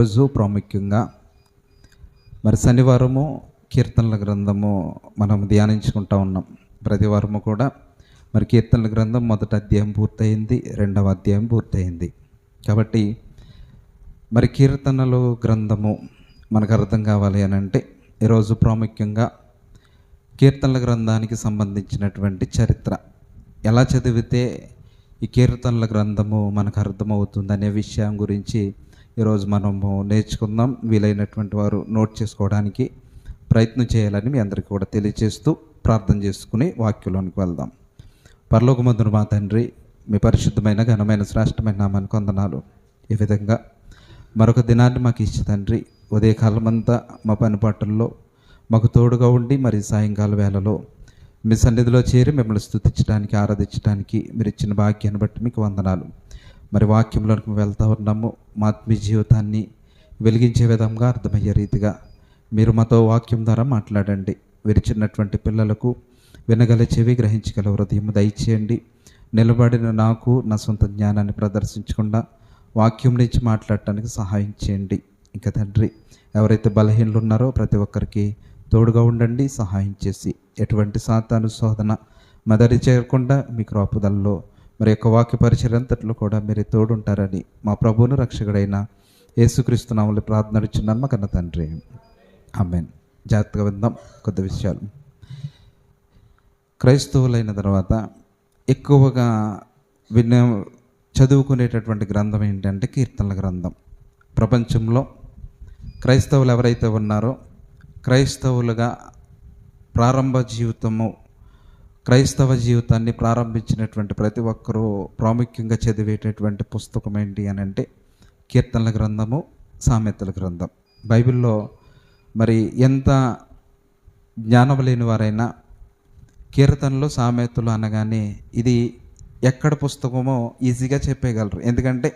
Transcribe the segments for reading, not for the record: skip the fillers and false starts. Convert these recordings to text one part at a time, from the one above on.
రోజు ప్రాముఖ్యంగా మరి శనివారము కీర్తనల గ్రంథము మనం ధ్యానించుకుంటూ ఉన్నాం. ప్రతి వారము కూడా మరి కీర్తనల గ్రంథం మొదటి అధ్యాయం పూర్తయింది, రెండవ అధ్యాయం పూర్తయింది. కాబట్టి మరి కీర్తనలు గ్రంథము మనకు అర్థం కావాలి అని అంటే ఈరోజు ప్రాముఖ్యంగా కీర్తనల గ్రంథానికి సంబంధించినటువంటి చరిత్ర ఎలా చదివితే ఈ కీర్తనల గ్రంథము మనకు అర్థమవుతుందనే విషయం గురించి ఈరోజు మనము నేర్చుకుందాం. వీలైనటువంటి వారు నోట్ చేసుకోవడానికి ప్రయత్నం చేయాలని మీ అందరికీ కూడా తెలియజేస్తూ ప్రార్థన చేసుకుని వాక్యంలోనికి వెళ్దాం. పరలోకమందున మా తండ్రి, మీ పరిశుద్ధమైన ఘనమైన శ్రేష్టమైన నామానికి వందనాలు. ఈ విధంగా మరొక దినాన్ని మాకు ఇచ్చి తండ్రి, ఉదయకాలం అంతా మా పని పాటల్లో మాకు తోడుగా ఉండి మరి సాయంకాల వేళలో మీ సన్నిధిలో చేరి మిమ్మల్ని స్తుతించడానికి, ఆరాధించడానికి మీరు ఇచ్చిన భాగ్యాన్ని బట్టి మీకు వందనాలు. మరి వాక్యంలోకి వెళ్తూ ఉన్నాము. మా ఆత్మీయ జీవితాన్ని వెలిగించే విధంగా అర్థమయ్యే రీతిగా మీరు మాతో వాక్యం ద్వారా మాట్లాడండి. విరిచినటువంటి పిల్లలకు వినగల చెవి, గ్రహించగల హృదయం దయచేయండి. నిలబడిన నాకు నా సొంత జ్ఞానాన్ని ప్రదర్శించకుండా వాక్యం నుంచి మాట్లాడటానికి సహాయం చేయండి. ఇంకా తండ్రి, ఎవరైతే బలహీనలు ఉన్నారో ప్రతి ఒక్కరికి తోడుగా ఉండండి, సహాయం చేసి ఎటువంటి సాతాను శోధన మదరి చేయకుండా మీ కృపదల్లో మరి యొక్క వాక్య పరిచయం అంతట్లో కూడా మీరు తోడుంటారని మా ప్రభువును రక్షకుడైన యేసుక్రీస్తు నామములో ప్రార్థన నడుచున్నాను మా కన్న తండ్రి, ఆమేన్. జాగ్రత్తగా విందాం కొద్ది విషయాలు. క్రైస్తవులైన తర్వాత ఎక్కువగా చదువుకునేటటువంటి గ్రంథం ఏంటంటే కీర్తనల గ్రంథం. ప్రపంచంలో క్రైస్తవులు ఎవరైతే ఉన్నారో క్రైస్తవులుగా ప్రారంభ జీవితము క్రైస్తవ జీవితాన్ని ప్రారంభించినటువంటి ప్రతి ఒక్కరూ ప్రాముఖ్యంగా చదివేటటువంటి పుస్తకం ఏంటి అని అంటే కీర్తనల గ్రంథము, సామెతల గ్రంథం. బైబిల్లో మరి ఎంత జ్ఞానం లేని వారైనా కీర్తనలు, సామెతలు అనగానే ఇది ఎక్కడ పుస్తకమో ఈజీగా చెప్పేయగలరు. ఎందుకంటే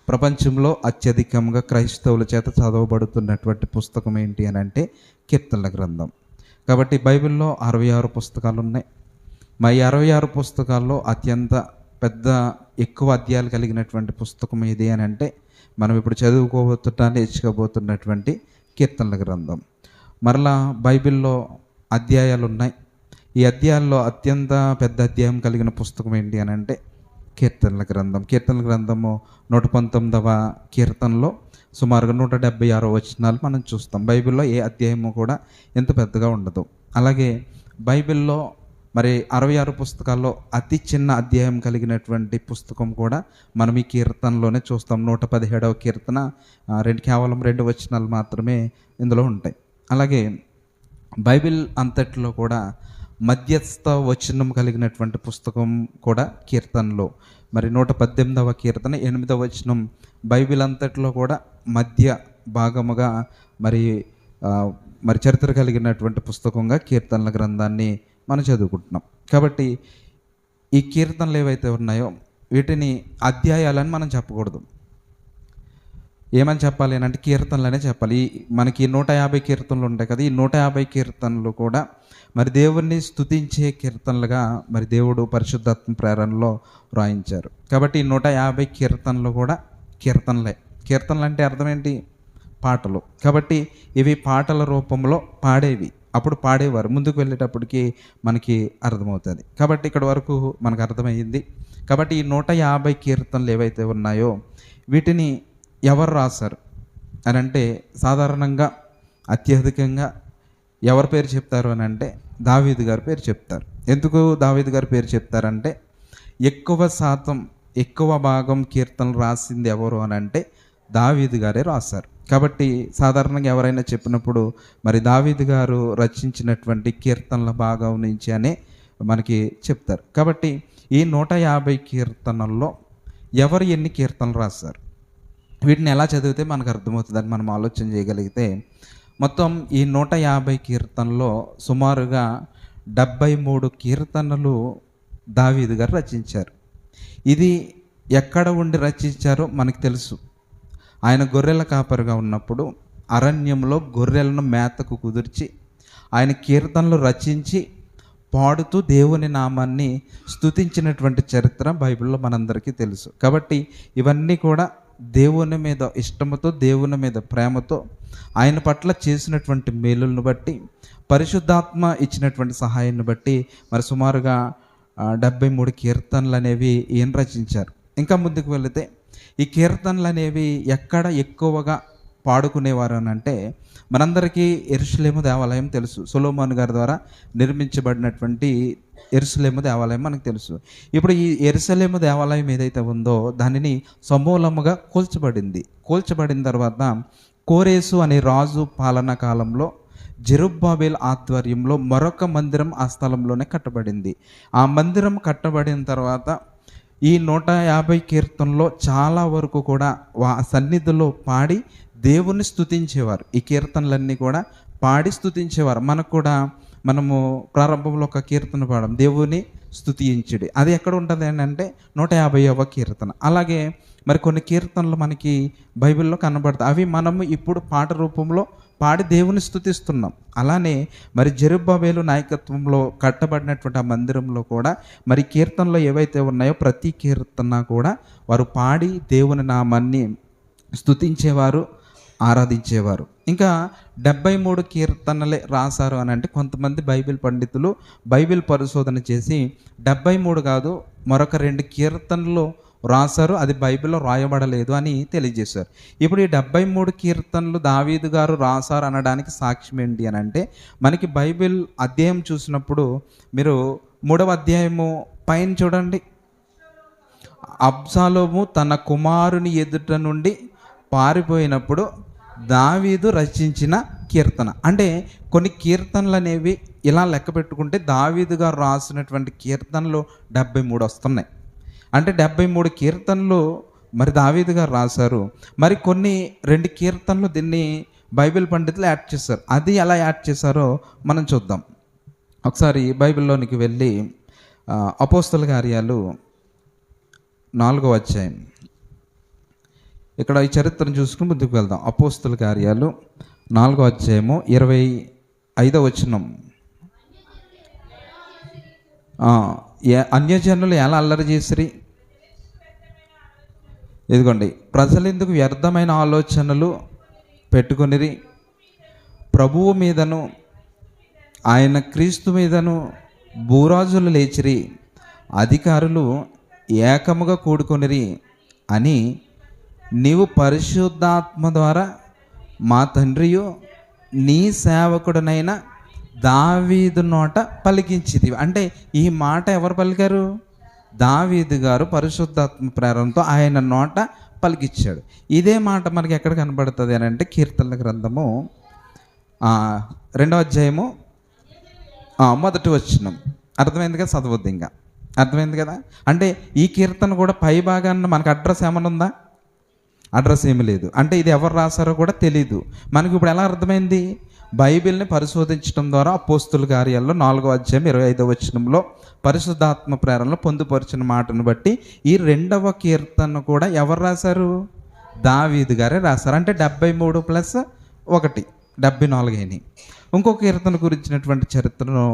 ప్రపంచంలో అత్యధికంగా క్రైస్తవుల చేత చదవబడుతున్నటువంటి పుస్తకం ఏంటి అని అంటే కీర్తనల గ్రంథం. కాబట్టి బైబిల్లో 66 పుస్తకాలు ఉన్నాయి. మా 66 పుస్తకాల్లో అత్యంత ఎక్కువ అధ్యాయాలు కలిగినటువంటి పుస్తకం ఏది అని అంటే మనం ఇప్పుడు నేర్చుకోబోతున్నటువంటి కీర్తనల గ్రంథం. మరలా బైబిల్లో అధ్యాయాలు ఉన్నాయి. ఈ అధ్యాయాల్లో అత్యంత పెద్ద అధ్యాయం కలిగిన పుస్తకం ఏంటి అని అంటే కీర్తనల గ్రంథం. కీర్తనల గ్రంథము 119వ కీర్తనలో సుమారుగా 176 వచనాలు మనం చూస్తాం. బైబిల్లో ఏ అధ్యాయము కూడా ఎంత పెద్దగా ఉండదు. అలాగే బైబిల్లో మరి 66 పుస్తకాల్లో అతి చిన్న అధ్యాయం కలిగినటువంటి పుస్తకం కూడా మనం ఈ కీర్తనలోనే చూస్తాం. 117వ కీర్తన కేవలం 2 వచనాలు మాత్రమే ఇందులో ఉంటాయి. అలాగే బైబిల్ అంతట్లో కూడా మధ్యస్థ వచనం కలిగినటువంటి పుస్తకం కూడా కీర్తనలో మరి 118వ కీర్తన 8వ వచనం బైబిల్ అంతట్లో కూడా మధ్య భాగముగా మరి చరిత్ర కలిగినటువంటి పుస్తకంగా కీర్తనల గ్రంథాన్ని మనం చదువుకుంటున్నాం. కాబట్టి ఈ కీర్తనలు ఏవైతే ఉన్నాయో వీటిని అధ్యాయాలని మనం చెప్పకూడదు. ఏమని చెప్పాలి అని అంటే కీర్తనలనే చెప్పాలి. మనకి 150 కీర్తనలు ఉంటాయి కదా, ఈ 150 కీర్తనలు కూడా మరి దేవుణ్ణి స్తుతించే కీర్తనలుగా మరి దేవుడు పరిశుద్ధాత్మ ప్రేరణలో వ్రాయించారు. కాబట్టి ఈ 150 కీర్తనలు కూడా కీర్తనలే. కీర్తనలు అంటే అర్థం ఏంటి? పాటలు. కాబట్టి ఇవి పాటల రూపంలో పాడేవి. అప్పుడు పాడేవారు. ముందుకు వెళ్ళేటప్పటికి మనకి అర్థమవుతుంది. కాబట్టి ఇక్కడ వరకు మనకు అర్థమయ్యింది. కాబట్టి ఈ 150 కీర్తనలు ఏవైతే ఉన్నాయో వీటిని ఎవరు రాశారు అని అంటే సాధారణంగా అత్యధికంగా ఎవరి పేరు చెప్తారు అని అంటే దావీదు గారి పేరు చెప్తారు. ఎందుకు దావీదు గారి పేరు చెప్తారంటే ఎక్కువ భాగం కీర్తనలు రాసింది ఎవరు అని అంటే దావీదు గారే రాశారు. కాబట్టి సాధారణంగా ఎవరైనా చెప్పినప్పుడు మరి దావీదు గారు రచించినటువంటి కీర్తనల భాగం నుంచి అనే మనకి చెప్తారు. కాబట్టి ఈ 150 కీర్తనల్లో ఎవరు ఎన్ని కీర్తనలు రాశారు, వీటిని ఎలా చదివితే మనకు అర్థమవుతుందని మనం ఆలోచన చేయగలిగితే మొత్తం ఈ 150 కీర్తనలో సుమారుగా 73 కీర్తనలు దావీదు గారు రచించారు. ఇది ఎక్కడ ఉండి రచించారో మనకు తెలుసు. ఆయన గొర్రెల కాపరిగా ఉన్నప్పుడు అరణ్యంలో గొర్రెలను మేతకు కుదిర్చి ఆయన కీర్తనలు రచించి పాడుతూ దేవుని నామాన్ని స్తుతించినటువంటి చరిత్ర బైబిల్లో మనందరికీ తెలుసు. కాబట్టి ఇవన్నీ కూడా దేవుని మీద ఇష్టముతో, దేవుని మీద ప్రేమతో, ఆయన పట్ల చేసినటువంటి మేలులను బట్టి, పరిశుద్ధాత్మ ఇచ్చినటువంటి సహాయాన్ని బట్టి మరి సుమారుగా 73 కీర్తనలు అనేవి ఈయన రచించారు. ఇంకా ముందుకు వెళితే ఈ కీర్తనలు అనేవి ఎక్కడ ఎక్కువగా పాడుకునేవారు అని అంటే, మనందరికీ యెరూషలేము దేవాలయం తెలుసు. సొలొమోను గారి ద్వారా నిర్మించబడినటువంటి యెరూషలేము దేవాలయం మనకు తెలుసు. ఇప్పుడు ఈ యెరూషలేము దేవాలయం ఏదైతే ఉందో దానిని సమూలముగా కూల్చబడిన తర్వాత కోరేసు అనే రాజు పాలనా కాలంలో జెరుబ్బాబెల్ ఆధ్వర్యంలో మరొక మందిరం ఆ స్థలంలోనే కట్టబడింది. ఆ మందిరం కట్టబడిన తర్వాత ఈ 150 కీర్తనలో చాలా వరకు కూడా సన్నిధిలో పాడి దేవుణ్ణి స్తుతించేవారు. ఈ కీర్తనలన్నీ కూడా పాడి స్తుతించేవారు. మనము ప్రారంభంలో ఒక కీర్తన పాడడం, దేవుని స్తుతించుడి. అది ఎక్కడ ఉంటుంది అంటే 150వ కీర్తన. అలాగే మరి కొన్ని కీర్తనలు మనకి బైబిల్లో కనబడతాయి. అవి మనము ఇప్పుడు పాట రూపంలో పాడి దేవుని స్తుతిస్తున్నాం. అలానే మరి జెరుబ్బాబెలు నాయకత్వంలో కట్టబడినటువంటి ఆ మందిరంలో కూడా మరి కీర్తనలో ఏవైతే ఉన్నాయో ప్రతి కీర్తన కూడా వారు పాడి దేవుని నామాన్ని స్తుతించేవారు, ఆరాధించేవారు. ఇంకా 73 కీర్తనలే రాశారు అని అంటే కొంతమంది బైబిల్ పండితులు బైబిల్ పరిశోధన చేసి 73 కాదు మరొక 2 కీర్తనలు రాశారు, అది బైబిల్లో రాయబడలేదు అని తెలియజేశారు. ఇప్పుడు ఈ 73 కీర్తనలు దావీదు గారు రాశారు అనడానికి సాక్ష్యం ఏంటి అని అంటే, మనకి బైబిల్ అధ్యాయం చూసినప్పుడు మీరు 3వ అధ్యాయము పైన చూడండి. అబ్షాలోము తన కుమారుని ఎదుట నుండి పారిపోయినప్పుడు దావీదు రచించిన కీర్తన. అంటే కొన్ని కీర్తనలు అనేవి ఇలా లెక్క పెట్టుకుంటే దావీదు గారు రాసినటువంటి కీర్తనలు 73 వస్తున్నాయి. అంటే 73 కీర్తనలు మరి దావీదు గారు రాశారు. మరి కొన్ని 2 కీర్తనలు దీన్ని బైబిల్ పండితులు యాడ్ చేశారు. అది ఎలా యాడ్ చేశారో మనం చూద్దాం. ఒకసారి బైబిల్లోనికి వెళ్ళి అపోస్తల కార్యాలు 4వ అధ్యాయం, ఇక్కడ ఈ చరిత్రను చూసుకుని ముందుకు వెళ్దాం. అపోస్తల కార్యాలు 4వ అధ్యాయము 25వ వచనం. అన్యజనులు ఎలా అల్లరి చేసిరి, ఇదిగోండి, ప్రజలు ఎందుకు వ్యర్థమైన ఆలోచనలు పెట్టుకొనిరి, ప్రభువు మీదను ఆయన క్రీస్తు మీదను భూరాజులు లేచిరి, అధికారులు ఏకముగా కూడుకొనిరి అని నీవు పరిశుద్ధాత్మ ద్వారా మా తండ్రియు నీ సేవకుడనైన దావీదు నోట పలికించిది. అంటే ఈ మాట ఎవరు పలికారు? దావీదు గారు పరిశుద్ధాత్మ ప్రేరణతో ఆయన నోట పలికిచ్చాడు. ఇదే మాట మనకి ఎక్కడ కనబడుతుంది అని అంటే కీర్తనల గ్రంథము 2వ అధ్యాయము 1వ వచనం. అర్థమైంది కదా? చదవద్దు, ఇంకా అర్థమైంది కదా? అంటే ఈ కీర్తన కూడా పై భాగాన్ని మనకు అడ్రస్ ఏమైనా ఉందా? అడ్రస్ ఏమీ లేదు. అంటే ఇది ఎవరు రాశారో కూడా తెలీదు. మనకి ఇప్పుడు ఎలా అర్థమైంది? బైబిల్ని పరిశోధించడం ద్వారా అపోస్తుల కార్యాల్లో 4వ అధ్యాయం 25వ వచనంలో పరిశుద్ధాత్మ ప్రేరణలో పొందుపరిచిన మాటను బట్టి ఈ 2వ కీర్తన కూడా ఎవరు రాశారు? దావీదు గారే రాశారు. అంటే 73 ప్లస్ 1 74 అయినాయి. ఇంకొక కీర్తన గురించినటువంటి చరిత్రను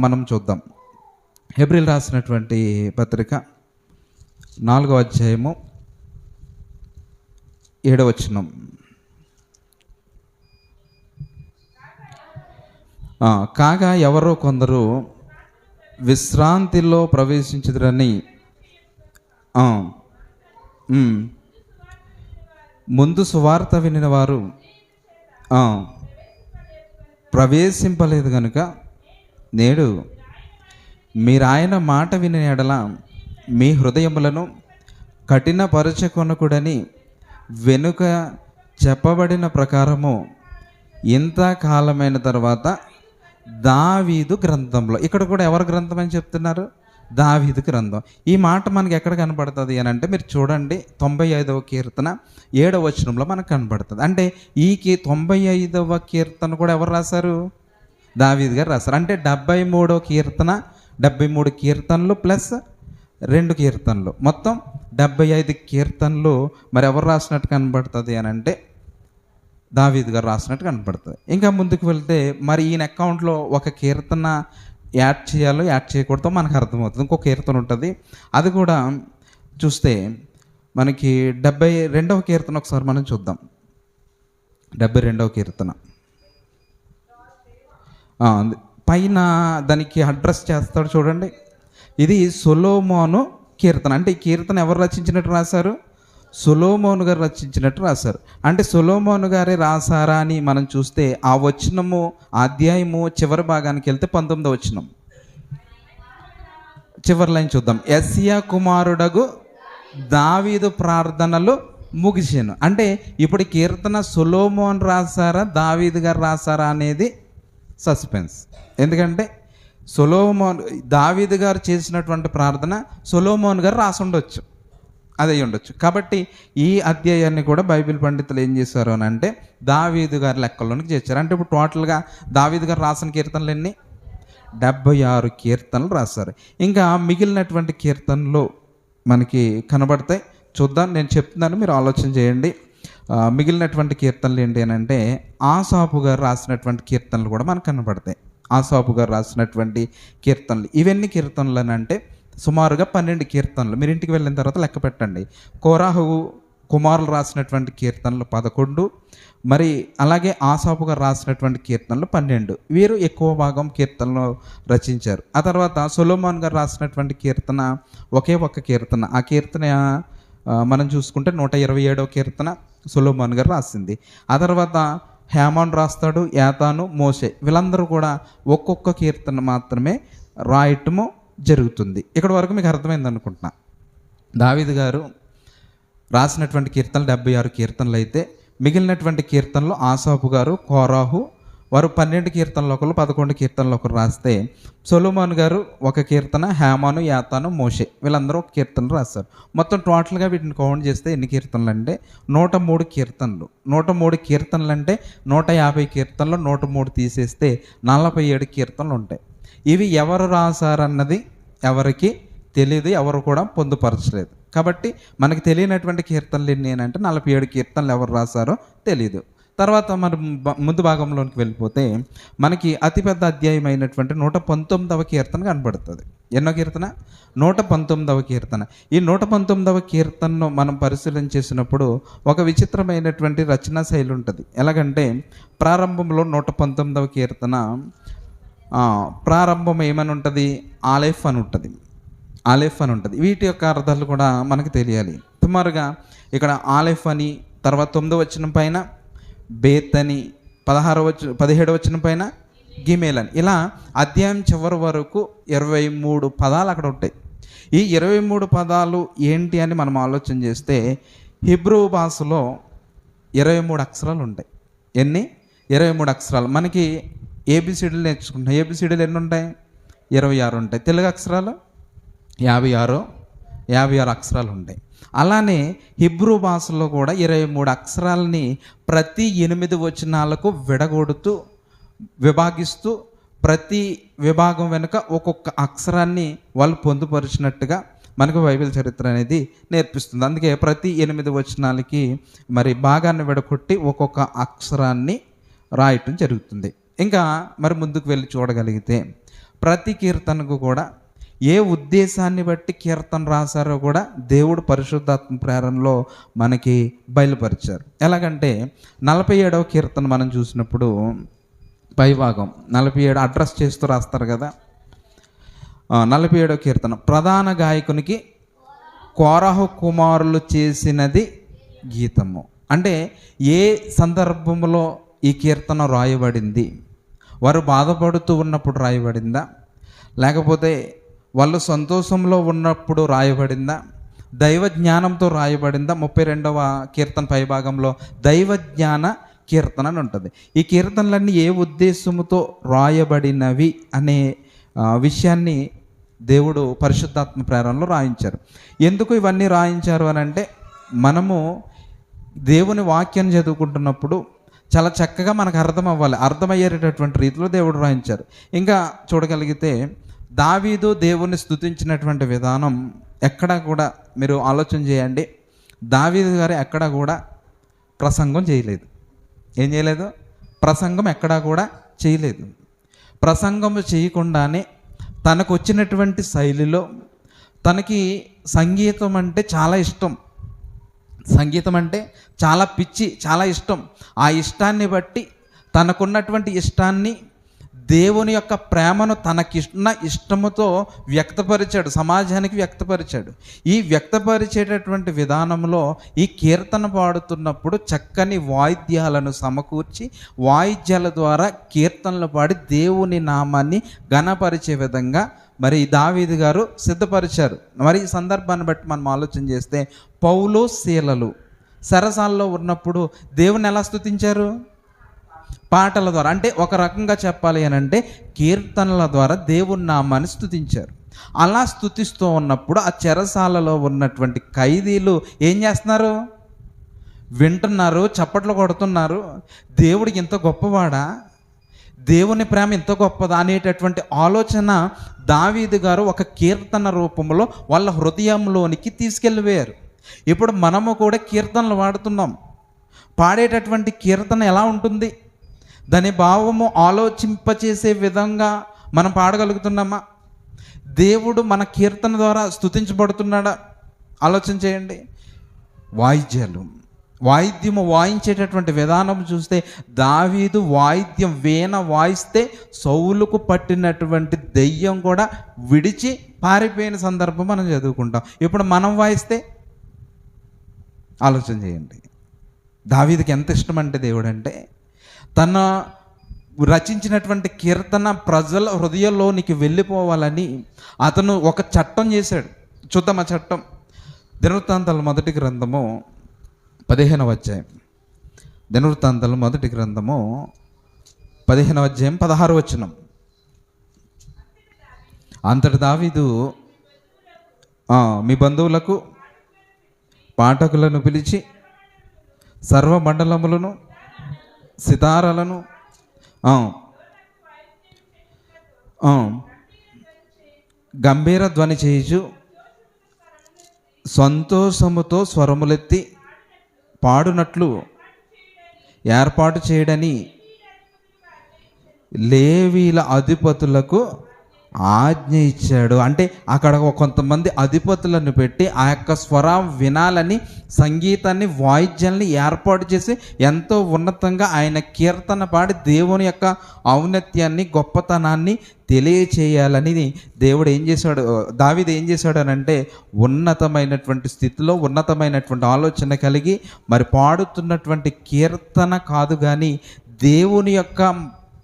మనం చూద్దాం. హెబ్రీలు రాసినటువంటి పత్రిక 4వ అధ్యాయము 7వ వచనం. కాగా ఎవరో కొందరు విశ్రాంతిలో ప్రవేశించుదురని ముందు సువార్త వినిన వారు ప్రవేశింపలేదు కనుక నేడు మీరు ఆయన మాట విని ఎడల మీ హృదయములను కఠినపరచుకొనకుడని వెనుక చెప్పబడిన ప్రకారము ఇంతకాలమైన తర్వాత దావీదు గ్రంథంలో, ఇక్కడ కూడా ఎవరి గ్రంథం అని చెప్తున్నారు? దావీదు గ్రంథం. ఈ మాట మనకి ఎక్కడ కనబడుతుంది అని అంటే మీరు చూడండి 95వ కీర్తన 7వ వచనంలో మనకు కనబడుతుంది. అంటే ఈ 95వ కీర్తన కూడా ఎవరు రాశారు? దావీదు గారు రాశారు. అంటే 73వ కీర్తన 73 కీర్తనలు ప్లస్ 2 కీర్తనలు మొత్తం 75 కీర్తనలు మరి ఎవరు రాసినట్టు కనబడుతుంది అని అంటే దావీదు గారు రాసినట్టు కనపడుతుంది. ఇంకా ముందుకు వెళ్తే మరి ఈయన అకౌంట్లో ఒక కీర్తన యాడ్ చేయకూడదో మనకు అర్థమవుతుంది. ఇంకో కీర్తన ఉంటుంది, అది కూడా చూస్తే మనకి 72వ కీర్తన ఒకసారి మనం చూద్దాం. 72వ కీర్తన పైన దానికి అడ్రస్ చేస్తాడు చూడండి. ఇది సొలొమోను కీర్తన. అంటే ఈ కీర్తన ఎవరు రచించినట్టు రాశారు? సొలొమోను గారు రచించినట్టు రాశారు. అంటే సొలొమోను గారే రాశారా అని మనం చూస్తే ఆ వచనము, అధ్యాయము చివరి భాగానికి వెళ్తే 19వ వచనం చివరి లైన్ చూద్దాం. యెష్యా కుమారుడగు దావీదు ప్రార్థనలు ముగిసాను. అంటే ఇప్పుడు కీర్తన సొలొమోను రాశారా దావీదు గారు రాశారా అనేది సస్పెన్స్. ఎందుకంటే దావీదు గారు చేసినటువంటి ప్రార్థన సొలొమోను గారు రాసి ఉండొచ్చు, అదే ఉండొచ్చు. కాబట్టి ఈ అధ్యాయాన్ని కూడా బైబిల్ పండితులు ఏం చేశారు అని అంటే దావీదు గారి లెక్కల్లోనికి చేర్చారు. అంటే ఇప్పుడు టోటల్గా దావీదు గారు రాసిన కీర్తనలు ఎన్ని? 76 కీర్తనలు రాశారు. ఇంకా మిగిలినటువంటి కీర్తనలు మనకి కనబడతాయి, చూద్దాం. నేను చెప్తున్నాను, మీరు ఆలోచన చేయండి. మిగిలినటువంటి కీర్తనలు ఏంటి అని అంటే ఆసాపు గారు రాసినటువంటి కీర్తనలు కూడా మనకు కనబడతాయి. ఆసాపు గారు రాసినటువంటి కీర్తనలు ఇవన్నీ కీర్తనలు అని అంటే సుమారుగా 12 కీర్తనలు. మీరు ఇంటికి వెళ్ళిన తర్వాత లెక్క పెట్టండి. కోరాహు కుమారులు రాసినటువంటి కీర్తనలు 11, మరి అలాగే ఆసాపు గారు రాసినటువంటి కీర్తనలు 12. వీరు ఎక్కువ భాగం కీర్తనలు రచించారు. ఆ తర్వాత సొలొమోన్ గారు రాసినటువంటి కీర్తన ఒకే ఒక్క కీర్తన. ఆ కీర్తన మనం చూసుకుంటే 127వ కీర్తన సొలొమోన్ గారు రాసింది. ఆ తర్వాత హేమాన్ రాస్తాడు, యాతాను, మోషే, వీళ్ళందరూ కూడా ఒక్కొక్క కీర్తన మాత్రమే రాయటము జరుగుతుంది. ఇక్కడ వరకు మీకు అర్థమైంది అనుకుంటున్నా. దావీదు గారు రాసినటువంటి కీర్తనలు 76 కీర్తనలు అయితే మిగిలినటువంటి కీర్తనలు ఆసాపు గారు, కోరాహు వారు 12 కీర్తనలు ఒకరు, 11 కీర్తనలు ఒకరు రాస్తే సొలొమోన్ గారు ఒక కీర్తన, హేమాను, యాతాను, మోషే వీళ్ళందరూ ఒక కీర్తనలు రాస్తారు. మొత్తం టోటల్గా వీటిని కౌంట్ చేస్తే ఎన్ని కీర్తనలు అంటే 103 కీర్తనలు. 103 కీర్తనలు అంటే 150 కీర్తనలు 103 తీసేస్తే 47 కీర్తనలు ఉంటాయి. ఇవి ఎవరు రాశారన్నది ఎవరికి తెలియదు, ఎవరు కూడా పొందుపరచలేదు. కాబట్టి మనకి తెలియనటువంటి కీర్తనలు ఎన్ని అంటే 47 కీర్తనలు ఎవరు రాశారో తెలియదు. తర్వాత మనం ముందు భాగంలోనికి వెళ్ళిపోతే మనకి అతిపెద్ద అధ్యాయం అయినటువంటి 119వ కీర్తన కనబడుతుంది. ఎన్నో కీర్తన? 119వ కీర్తన. ఈ 119వ కీర్తనను మనం పరిశీలన చేసినప్పుడు ఒక విచిత్రమైనటువంటి రచనా శైలి ఉంటుంది. ఎలాగంటే ప్రారంభంలో 119వ కీర్తన ప్రారంభం ఏమని ఉంటుంది? ఆలెఫ్ అని ఉంటుంది. ఆలెఫ్ అని ఉంటుంది. వీటి యొక్క అర్థాలు కూడా మనకు తెలియాలి. సుమారుగా ఇక్కడ ఆలెఫ్ అని, తర్వాత 9వ వచనం పైన బేత్ అని, 17వ వచనం పైన గిమేల్ అని, ఇలా అధ్యాయం చివరి వరకు 23 పదాలు అక్కడ ఉంటాయి. ఈ 23 పదాలు ఏంటి అని మనం ఆలోచన చేస్తే హిబ్రూ భాషలో 23 అక్షరాలు ఉంటాయి. ఎన్ని? 23 అక్షరాలు. మనకి ఏబిసిడీలు నేర్చుకుంటాం. ఏబిసిడీలు ఎన్ని ఉంటాయి? 26 ఉంటాయి. తెలుగు అక్షరాలు 56 అక్షరాలు ఉంటాయి. అలానే హిబ్రూ భాషలో కూడా 23 అక్షరాలని ప్రతి 8 వచనాలకు విడగొడుతూ విభాగిస్తూ ప్రతి విభాగం వెనుక ఒక్కొక్క అక్షరాన్ని వాళ్ళు పొందుపరిచినట్టుగా మనకు బైబిల్ చరిత్ర అనేది నేర్పిస్తుంది. అందుకే ప్రతి 8 వచనాలకి మరి భాగాన్ని విడగొట్టి ఒక్కొక్క అక్షరాన్ని రాయటం జరుగుతుంది. ఇంకా మరి ముందుకు వెళ్ళి చూడగలిగితే ప్రతి కీర్తనకు కూడా ఏ ఉద్దేశాన్ని బట్టి కీర్తన రాశారో కూడా దేవుడు పరిశుద్ధాత్మ ప్రేరణలో మనకి బయలుపరిచారు. ఎలాగంటే 47వ కీర్తన మనం చూసినప్పుడు పైభాగం 47 అడ్రస్ చేస్తూ రాస్తారు కదా. 47వ కీర్తన ప్రధాన గాయకునికి కోరాహు కుమారులు చేసినది గీతము. అంటే ఏ సందర్భంలో ఈ కీర్తన రాయబడింది? వారు బాధపడుతూ ఉన్నప్పుడు రాయబడిందా, లేకపోతే వాళ్ళు సంతోషంలో ఉన్నప్పుడు రాయబడిందా, దైవ జ్ఞానంతో రాయబడిందా? 32వ కీర్తన పైభాగంలో దైవ జ్ఞాన కీర్తన అని ఉంటుంది. ఈ కీర్తనలన్నీ ఏ ఉద్దేశంతో రాయబడినవి అనే విషయాన్ని దేవుడు పరిశుద్ధాత్మ ప్రేరణలో రాయించారు. ఎందుకు ఇవన్నీ రాయించారు అని అంటే మనము దేవుని వాక్యాన్ని చదువుకుంటున్నప్పుడు చాలా చక్కగా మనకు అర్థం అవ్వాలి, అర్థమయ్యేటటువంటి రీతిలో దేవుడు రాయించారు. ఇంకా చూడగలిగితే దావీదు దేవుని స్తుతించినటువంటి విధానం ఎక్కడా కూడా మీరు ఆలోచన చేయండి. దావీదు గారు ఎక్కడా కూడా ప్రసంగం చేయలేదు. ఏం చేయలేదు? ప్రసంగం ఎక్కడా కూడా చేయలేదు. ప్రసంగం చేయకుండానే తనకు వచ్చినటువంటి శైలిలో, తనకి సంగీతం అంటే చాలా ఇష్టం, సంగీతం అంటే చాలా పిచ్చి, చాలా ఇష్టం. ఆ ఇష్టాన్ని బట్టి తనకున్నటువంటి ఇష్టాన్ని, దేవుని యొక్క ప్రేమను తనకిన్న ఇష్టముతో వ్యక్తపరిచాడు, సమాజానికి వ్యక్తపరిచాడు. ఈ వ్యక్తపరిచేటటువంటి విధానంలో ఈ కీర్తన పాడుతున్నప్పుడు చక్కని వాయిద్యాలను సమకూర్చి వాయిద్యాల ద్వారా కీర్తనలు పాడి దేవుని నామాన్ని ఘనపరిచే విధంగా మరి దావీదు గారు సిద్ధపరిచారు. మరి ఈ సందర్భాన్ని బట్టి మనం ఆలోచన చేస్తే పౌలు శీలలు సరసాల్లో ఉన్నప్పుడు దేవుని ఎలా స్తుతించారు? పాటల ద్వారా. అంటే ఒక రకంగా చెప్పాలి అని అంటే కీర్తనల ద్వారా దేవుని నామాన్ని స్తుతించారు. అలా స్తుతిస్తూ ఉన్నప్పుడు ఆ చెరసాలలో ఉన్నటువంటి ఖైదీలు ఏం చేస్తున్నారు? వింటున్నారు, చప్పట్లు కొడుతున్నారు. దేవుడికి ఇంత గొప్పవాడా, దేవుని ప్రేమ ఇంత గొప్పదా అనేటటువంటి ఆలోచన దావీదు గారు ఒక కీర్తన రూపంలో వాళ్ళ హృదయంలోనికి తీసుకెళ్ళిపోయారు. ఇప్పుడు మనము కూడా కీర్తనలు పాడుతున్నాం. పాడేటటువంటి కీర్తన ఎలా ఉంటుంది? దాని భావము ఆలోచింపచేసే విధంగా మనం పాడగలుగుతున్నామా? దేవుడు మన కీర్తన ద్వారా స్తుతించబడుతున్నాడా? ఆలోచన చేయండి. వాయిద్యము వాయించేటటువంటి విధానం చూస్తే దావీదు వాయిద్యం వీణ వాయిస్తే సౌలుకు పట్టినటువంటి దెయ్యం కూడా విడిచి పారిపోయిన సందర్భం మనం చదువుకుంటాం. ఇప్పుడు మనం వాయిస్తే ఆలోచన చేయండి. దావీదుకి ఎంత ఇష్టం అంటే దేవుడు అంటే తన రచించినటువంటి కీర్తన ప్రజల హృదయంలోనికి వెళ్ళిపోవాలని అతను ఒక చట్టం చేశాడు. చూద్దాం ఆ చట్టం. దినవృత్తాంతాల మొదటి గ్రంథము 15వ అధ్యాయం. దినవృత్తాంతాల మొదటి గ్రంథము 15వ అధ్యాయం 16వ వచనం. అంతటి దావీదు మీ బంధువులకు పాఠకులను పిలిచి సర్వమండలములను సితారాలను గంభీర ధ్వని చేయుచు సంతోషముతో స్వరములెత్తి పాడునట్లు ఏర్పాటు చేయడని లేవీల అధిపతులకు ఆజ్ఞ ఇచ్చాడు. అంటే అక్కడ కొంతమంది అధిపతులను పెట్టి ఆ యొక్క స్వరం వినాలని సంగీతాన్ని వాయిద్యాన్ని ఏర్పాటు చేసి ఎంతో ఉన్నతంగా ఆయన కీర్తన పాడి దేవుని యొక్క ఔన్నత్యాన్ని గొప్పతనాన్ని తెలియచేయాలని దేవుడు ఏం చేశాడు, దావీదు ఏం చేశాడు అని అంటే ఉన్నతమైనటువంటి స్థితిలో ఉన్నతమైనటువంటి ఆలోచన కలిగి మరి పాడుతున్నటువంటి కీర్తన కాదు కానీ దేవుని యొక్క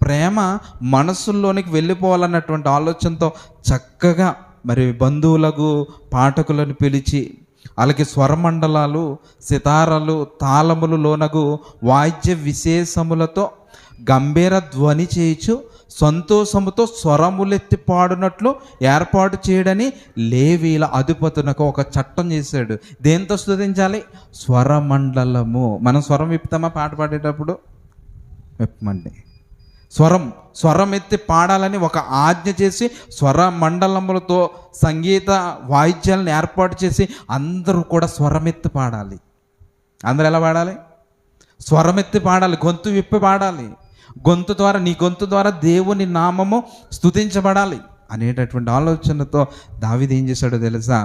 ప్రేమ మనసుల్లోనికి వెళ్ళిపోవాలన్నటువంటి ఆలోచనతో చక్కగా మరి బంధువులకు పాఠకులను పిలిచి అలాగే స్వరమండలాలు సితారాలు తాళములు లోనగు వాయిద్య విశేషములతో గంభీర ధ్వని చేయించు సంతోషముతో స్వరములెత్తి పాడునట్లు ఏర్పాటు చేయడని లేవీల అధిపతునకు ఒక చట్టం చేశాడు. దేంతో స్తుతించాలి? స్వరమండలము. మనం స్వరం విప్పుతామా పాట పాడేటప్పుడు? విప్పమండి. స్వరం ఎత్తి పాడాలని ఒక ఆజ్ఞ చేసి స్వర మండలములతో సంగీత వాయిద్యాలను ఏర్పాటు చేసి అందరూ కూడా స్వరమెత్తి పాడాలి. అందరూ ఎలా పాడాలి? స్వరమెత్తి పాడాలి, గొంతు విప్పి పాడాలి. గొంతు ద్వారా నీ గొంతు ద్వారా దేవుని నామము స్తుతించబడాలి అనేటటువంటి ఆలోచనతో దావీదు ఏం చేశాడో తెలుసా?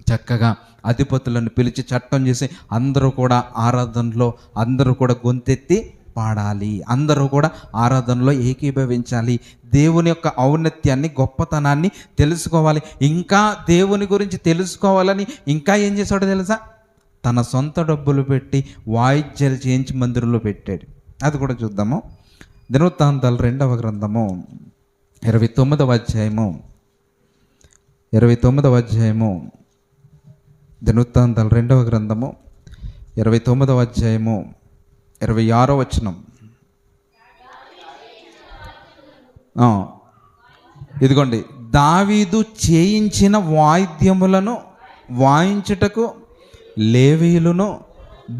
చక్కగా అధిపతులను పిలిచి చట్టం చేసి అందరూ కూడా ఆరాధనలో అందరూ కూడా గొంతెత్తి పాడాలి, అందరూ కూడా ఆరాధనలో ఏకీభవించాలి, దేవుని యొక్క ఔన్నత్యాన్ని గొప్పతనాన్ని తెలుసుకోవాలి. ఇంకా దేవుని గురించి తెలుసుకోవాలని ఇంకా ఏం చేశాడో తెలుసా? తన సొంత డబ్బులు పెట్టి వాయిద్యాలు చేయించి మందిరంలో పెట్టాడు. అది కూడా చూద్దాము. దినవృత్తాంతాలు 2వ గ్రంథము 29వ అధ్యాయము 29వ అధ్యాయము దినవృత్తాంతాలు 2వ గ్రంథము 29వ అధ్యాయము 26వ వచనం. ఇదిగోండి, దావీదు చేయించిన వాయిద్యములను వాయించుటకు లేవీయులను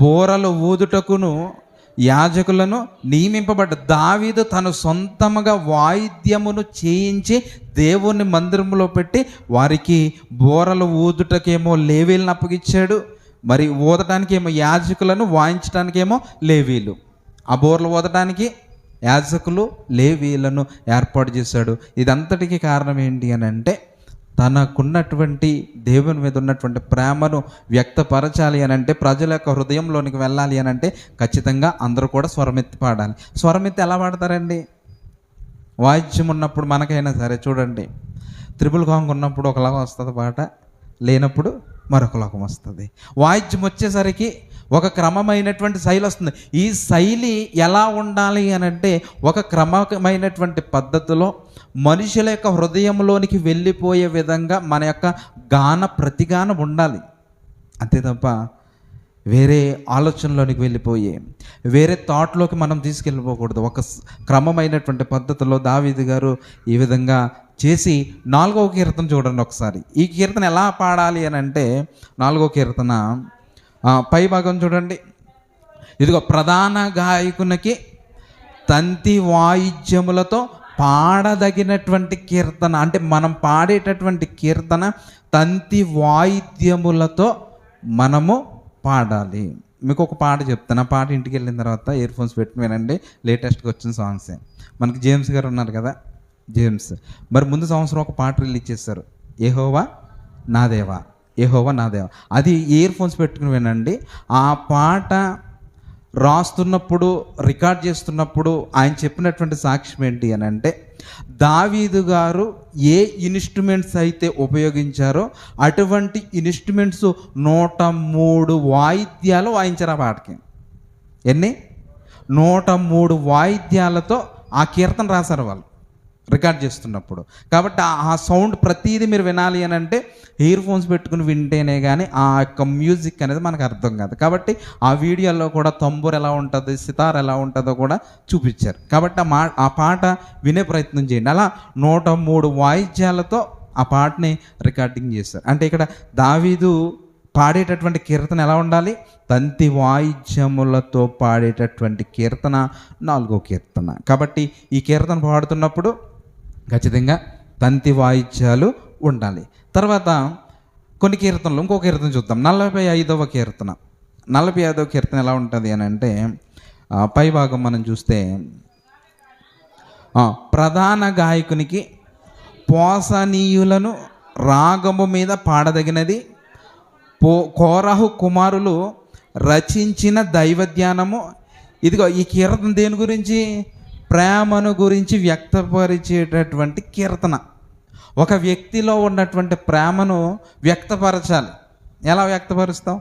బోరలు ఊదుటకును యాజకులను నియమింపబడ్డ. దావీదు తను సొంతముగా వాయిద్యమును చేయించి దేవుని మందిరంలో పెట్టి వారికి బోరలు ఊదుటకేమో లేవీలను అప్పగిచ్చాడు, మరి ఊదటానికి ఏమో యాజకులను, వాయించడానికేమో లేవీలు. ఆ బోర్లు ఊదటానికి యాజకులు లేవీలను ఏర్పాటు చేశాడు. ఇదంతటికి కారణం ఏంటి అని అంటే తనకున్నటువంటి దేవుని మీద ఉన్నటువంటి ప్రేమను వ్యక్తపరచాలి అని అంటే, ప్రజల యొక్క హృదయంలోనికి వెళ్ళాలి అని అంటే ఖచ్చితంగా అందరూ కూడా స్వరమెత్తి పాడాలి. స్వరమెత్తి ఎలా పాడతారండి? వాయిద్యం ఉన్నప్పుడు మనకైనా సరే చూడండి, త్రిపుల్ కాంగ్ ఉన్నప్పుడు ఒకలాగా వస్తుంది పాట, లేనప్పుడు మరొక లోకం వస్తుంది. వాయిద్యం వచ్చేసరికి ఒక క్రమమైనటువంటి శైలి వస్తుంది. ఈ శైలి ఎలా ఉండాలి అని అంటే, ఒక క్రమమైనటువంటి పద్ధతిలో మనుషుల యొక్క హృదయంలోనికి వెళ్ళిపోయే విధంగా మన యొక్క ప్రతిగానం ఉండాలి. అంతే తప్ప వేరే ఆలోచనలోనికి వెళ్ళిపోయి వేరే థాట్లోకి మనం తీసుకెళ్ళిపోకూడదు. ఒక క్రమమైనటువంటి పద్ధతిలో దావీదు గారు ఈ విధంగా చేసి 4వ కీర్తన చూడండి ఒకసారి. ఈ కీర్తన ఎలా పాడాలి అని అంటే, 4వ కీర్తన పై భాగం చూడండి. ఇదిగో, ప్రధాన గాయకునికి తంతి వాయిద్యములతో పాడదగినటువంటి కీర్తన. అంటే మనం పాడేటటువంటి కీర్తన తంతి వాయిద్యములతో మనము పాడాలి. మీకు ఒక పాట చెప్తాను. ఆ పాట ఇంటికి వెళ్ళిన తర్వాత ఇయర్ ఫోన్స్ పెట్టుకుని వినండి. లేటెస్ట్గా వచ్చిన సాంగ్సే. మనకి జేమ్స్ గారు ఉన్నారు కదా, జేమ్స్ మరి ముందు సంవత్సరం ఒక పాట రిలీజ్ చేశారు, యెహోవా నా దేవా, యెహోవా నా దేవా. అది ఇయర్ ఫోన్స్ పెట్టుకుని వినండి. ఆ పాట రాస్తున్నప్పుడు, రికార్డ్ చేస్తున్నప్పుడు ఆయన చెప్పినటువంటి సాక్ష్యం ఏంటి అని అంటే, దావీదు గారు ఏ ఇన్స్ట్రుమెంట్స్ అయితే ఉపయోగించారో అటువంటి ఇన్స్ట్రుమెంట్స్ 103 వాయిద్యాలు వాయించారు ఆ పాటకి. ఎన్ని? 103 వాయిద్యాలతో ఆ కీర్తన రాశారు వాళ్ళు రికార్డ్ చేస్తున్నప్పుడు. కాబట్టి ఆ సౌండ్ ప్రతిదీ మీరు వినాలి అని అంటే ఇయర్ ఫోన్స్ పెట్టుకుని వింటేనే కానీ ఆ యొక్క మ్యూజిక్ అనేది మనకు అర్థం కాదు. కాబట్టి ఆ వీడియోలో కూడా తంబూర్ ఎలా ఉంటుంది, సితార్ ఎలా ఉంటుందో కూడా చూపించారు. కాబట్టి ఆ పాట వినే ప్రయత్నం చేయండి. అలా 103 వాయిద్యాలతో ఆ పాటని రికార్డింగ్ చేశారు. అంటే ఇక్కడ దావీదు పాడేటటువంటి కీర్తన ఎలా ఉండాలి? తంతి వాయిద్యములతో పాడేటటువంటి కీర్తన 4వ కీర్తన. కాబట్టి ఈ కీర్తన పాడుతున్నప్పుడు ఖచ్చితంగా తంతి వాయిద్యాలు ఉండాలి. తర్వాత కొన్ని కీర్తనలు, ఇంకో కీర్తన చూద్దాం. 45వ కీర్తన. 45వ కీర్తన ఎలా ఉంటుంది అని అంటే, పై భాగం మనం చూస్తే, ప్రధాన గాయకునికి పోసనీయులను రాగము మీద పాడదగినది, కోరహు కుమారులు రచించిన దైవధ్యానము. ఇదిగో, ఈ కీర్తన దేని గురించి? ప్రేమను గురించి వ్యక్తపరిచేటటువంటి కీర్తన. ఒక వ్యక్తిలో ఉన్నటువంటి ప్రేమను వ్యక్తపరచాలి. ఎలా వ్యక్తపరుస్తావు?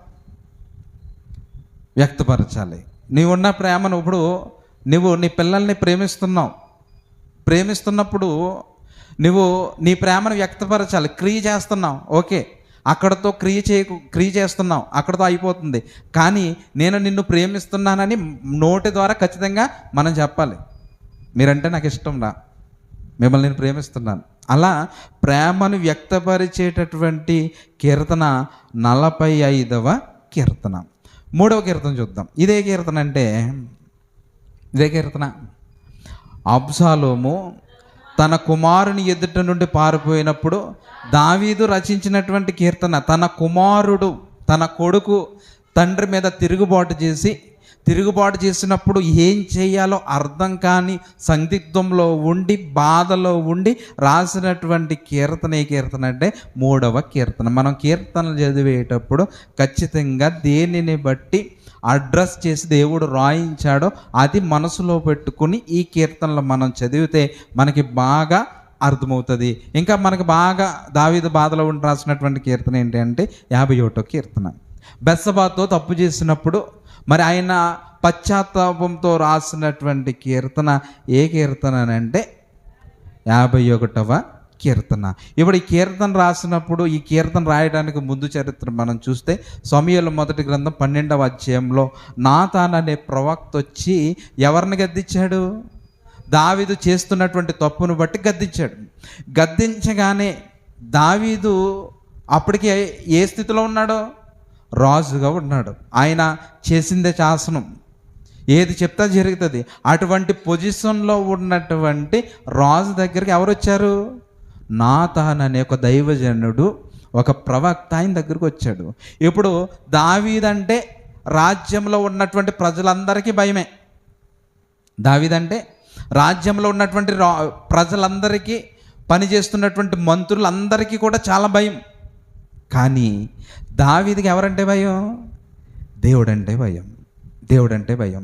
వ్యక్తపరచాలి. నీవున్న ప్రేమను, ఇప్పుడు నువ్వు నీ పిల్లల్ని ప్రేమిస్తున్నప్పుడు నువ్వు నీ ప్రేమను వ్యక్తపరచాలి. క్రియ చేస్తున్నావు, ఓకే, అక్కడతో క్రియ చేస్తున్నావు, అక్కడతో అయిపోతుంది. కానీ నేను నిన్ను ప్రేమిస్తున్నానని నోటి ద్వారా ఖచ్చితంగా మనం చెప్పాలి. మీరంటే నాకు ఇష్టం రా, మిమ్మల్ని నేను ప్రేమిస్తున్నాను. అలా ప్రేమను వ్యక్తపరిచేటటువంటి కీర్తన 45వ కీర్తన. 3వ కీర్తన చూద్దాం. ఇదే కీర్తన అబ్షాలోము తన కుమారుని ఎదుట నుండి పారిపోయినప్పుడు దావీదు రచించినటువంటి కీర్తన. తన కొడుకు తండ్రి మీద తిరుగుబాటు చేసినప్పుడు ఏం చేయాలో అర్థం కాని సందిగ్ధంలో ఉండి, బాధలో ఉండి రాసినటువంటి కీర్తన. ఏ కీర్తన అంటే 3వ కీర్తన. మనం కీర్తనలు చదివేటప్పుడు ఖచ్చితంగా దేనిని బట్టి అడ్రస్ చేసి దేవుడు రాయించాడో అది మనసులో పెట్టుకుని ఈ కీర్తనలు మనం చదివితే మనకి బాగా అర్థమవుతుంది. ఇంకా మనకి బాగా దావీదు బాధలో ఉండి రాసినటువంటి కీర్తన ఏంటి అంటే 51వ కీర్తన. బెత్షెబాతో తప్పు చేసినప్పుడు మరి ఆయన పశ్చాత్తాపంతో రాసినటువంటి కీర్తన ఏ కీర్తన అంటే 51వ కీర్తన. ఇప్పుడు ఈ కీర్తన రాసినప్పుడు, ఈ కీర్తన రాయడానికి ముందు చరిత్ర మనం చూస్తే, సమూయేలు మొదటి గ్రంథం 12వ అధ్యాయంలో నాతాన్ అనే ప్రవక్త వచ్చి ఎవరిని గద్దించాడు? దావీదు చేస్తున్నటువంటి తప్పును బట్టి గద్దించాడు. గద్దించగానే దావీదు అప్పటికి ఏ స్థితిలో ఉన్నాడో? రాజుగా ఉన్నాడు. ఆయన చేసిందే శాసనం, ఏది చెప్తా జరుగుతుంది. అటువంటి పొజిషన్లో ఉన్నటువంటి రాజు దగ్గరికి ఎవరు వచ్చారు? నాతాన్ అనే ఒక దైవజనుడు, ఒక ప్రవక్త ఆయన దగ్గరికి వచ్చాడు. ఇప్పుడు దావీదంటే రాజ్యంలో ఉన్నటువంటి ప్రజలందరికీ భయమే. దావీదంటే రాజ్యంలో ఉన్నటువంటి ప్రజలందరికీ పని చేస్తున్నటువంటి మంత్రులందరికీ కూడా చాలా భయం. కానీ దావీదుకి ఎవరంటే భయం? దేవుడంటే భయం. దేవుడంటే భయం.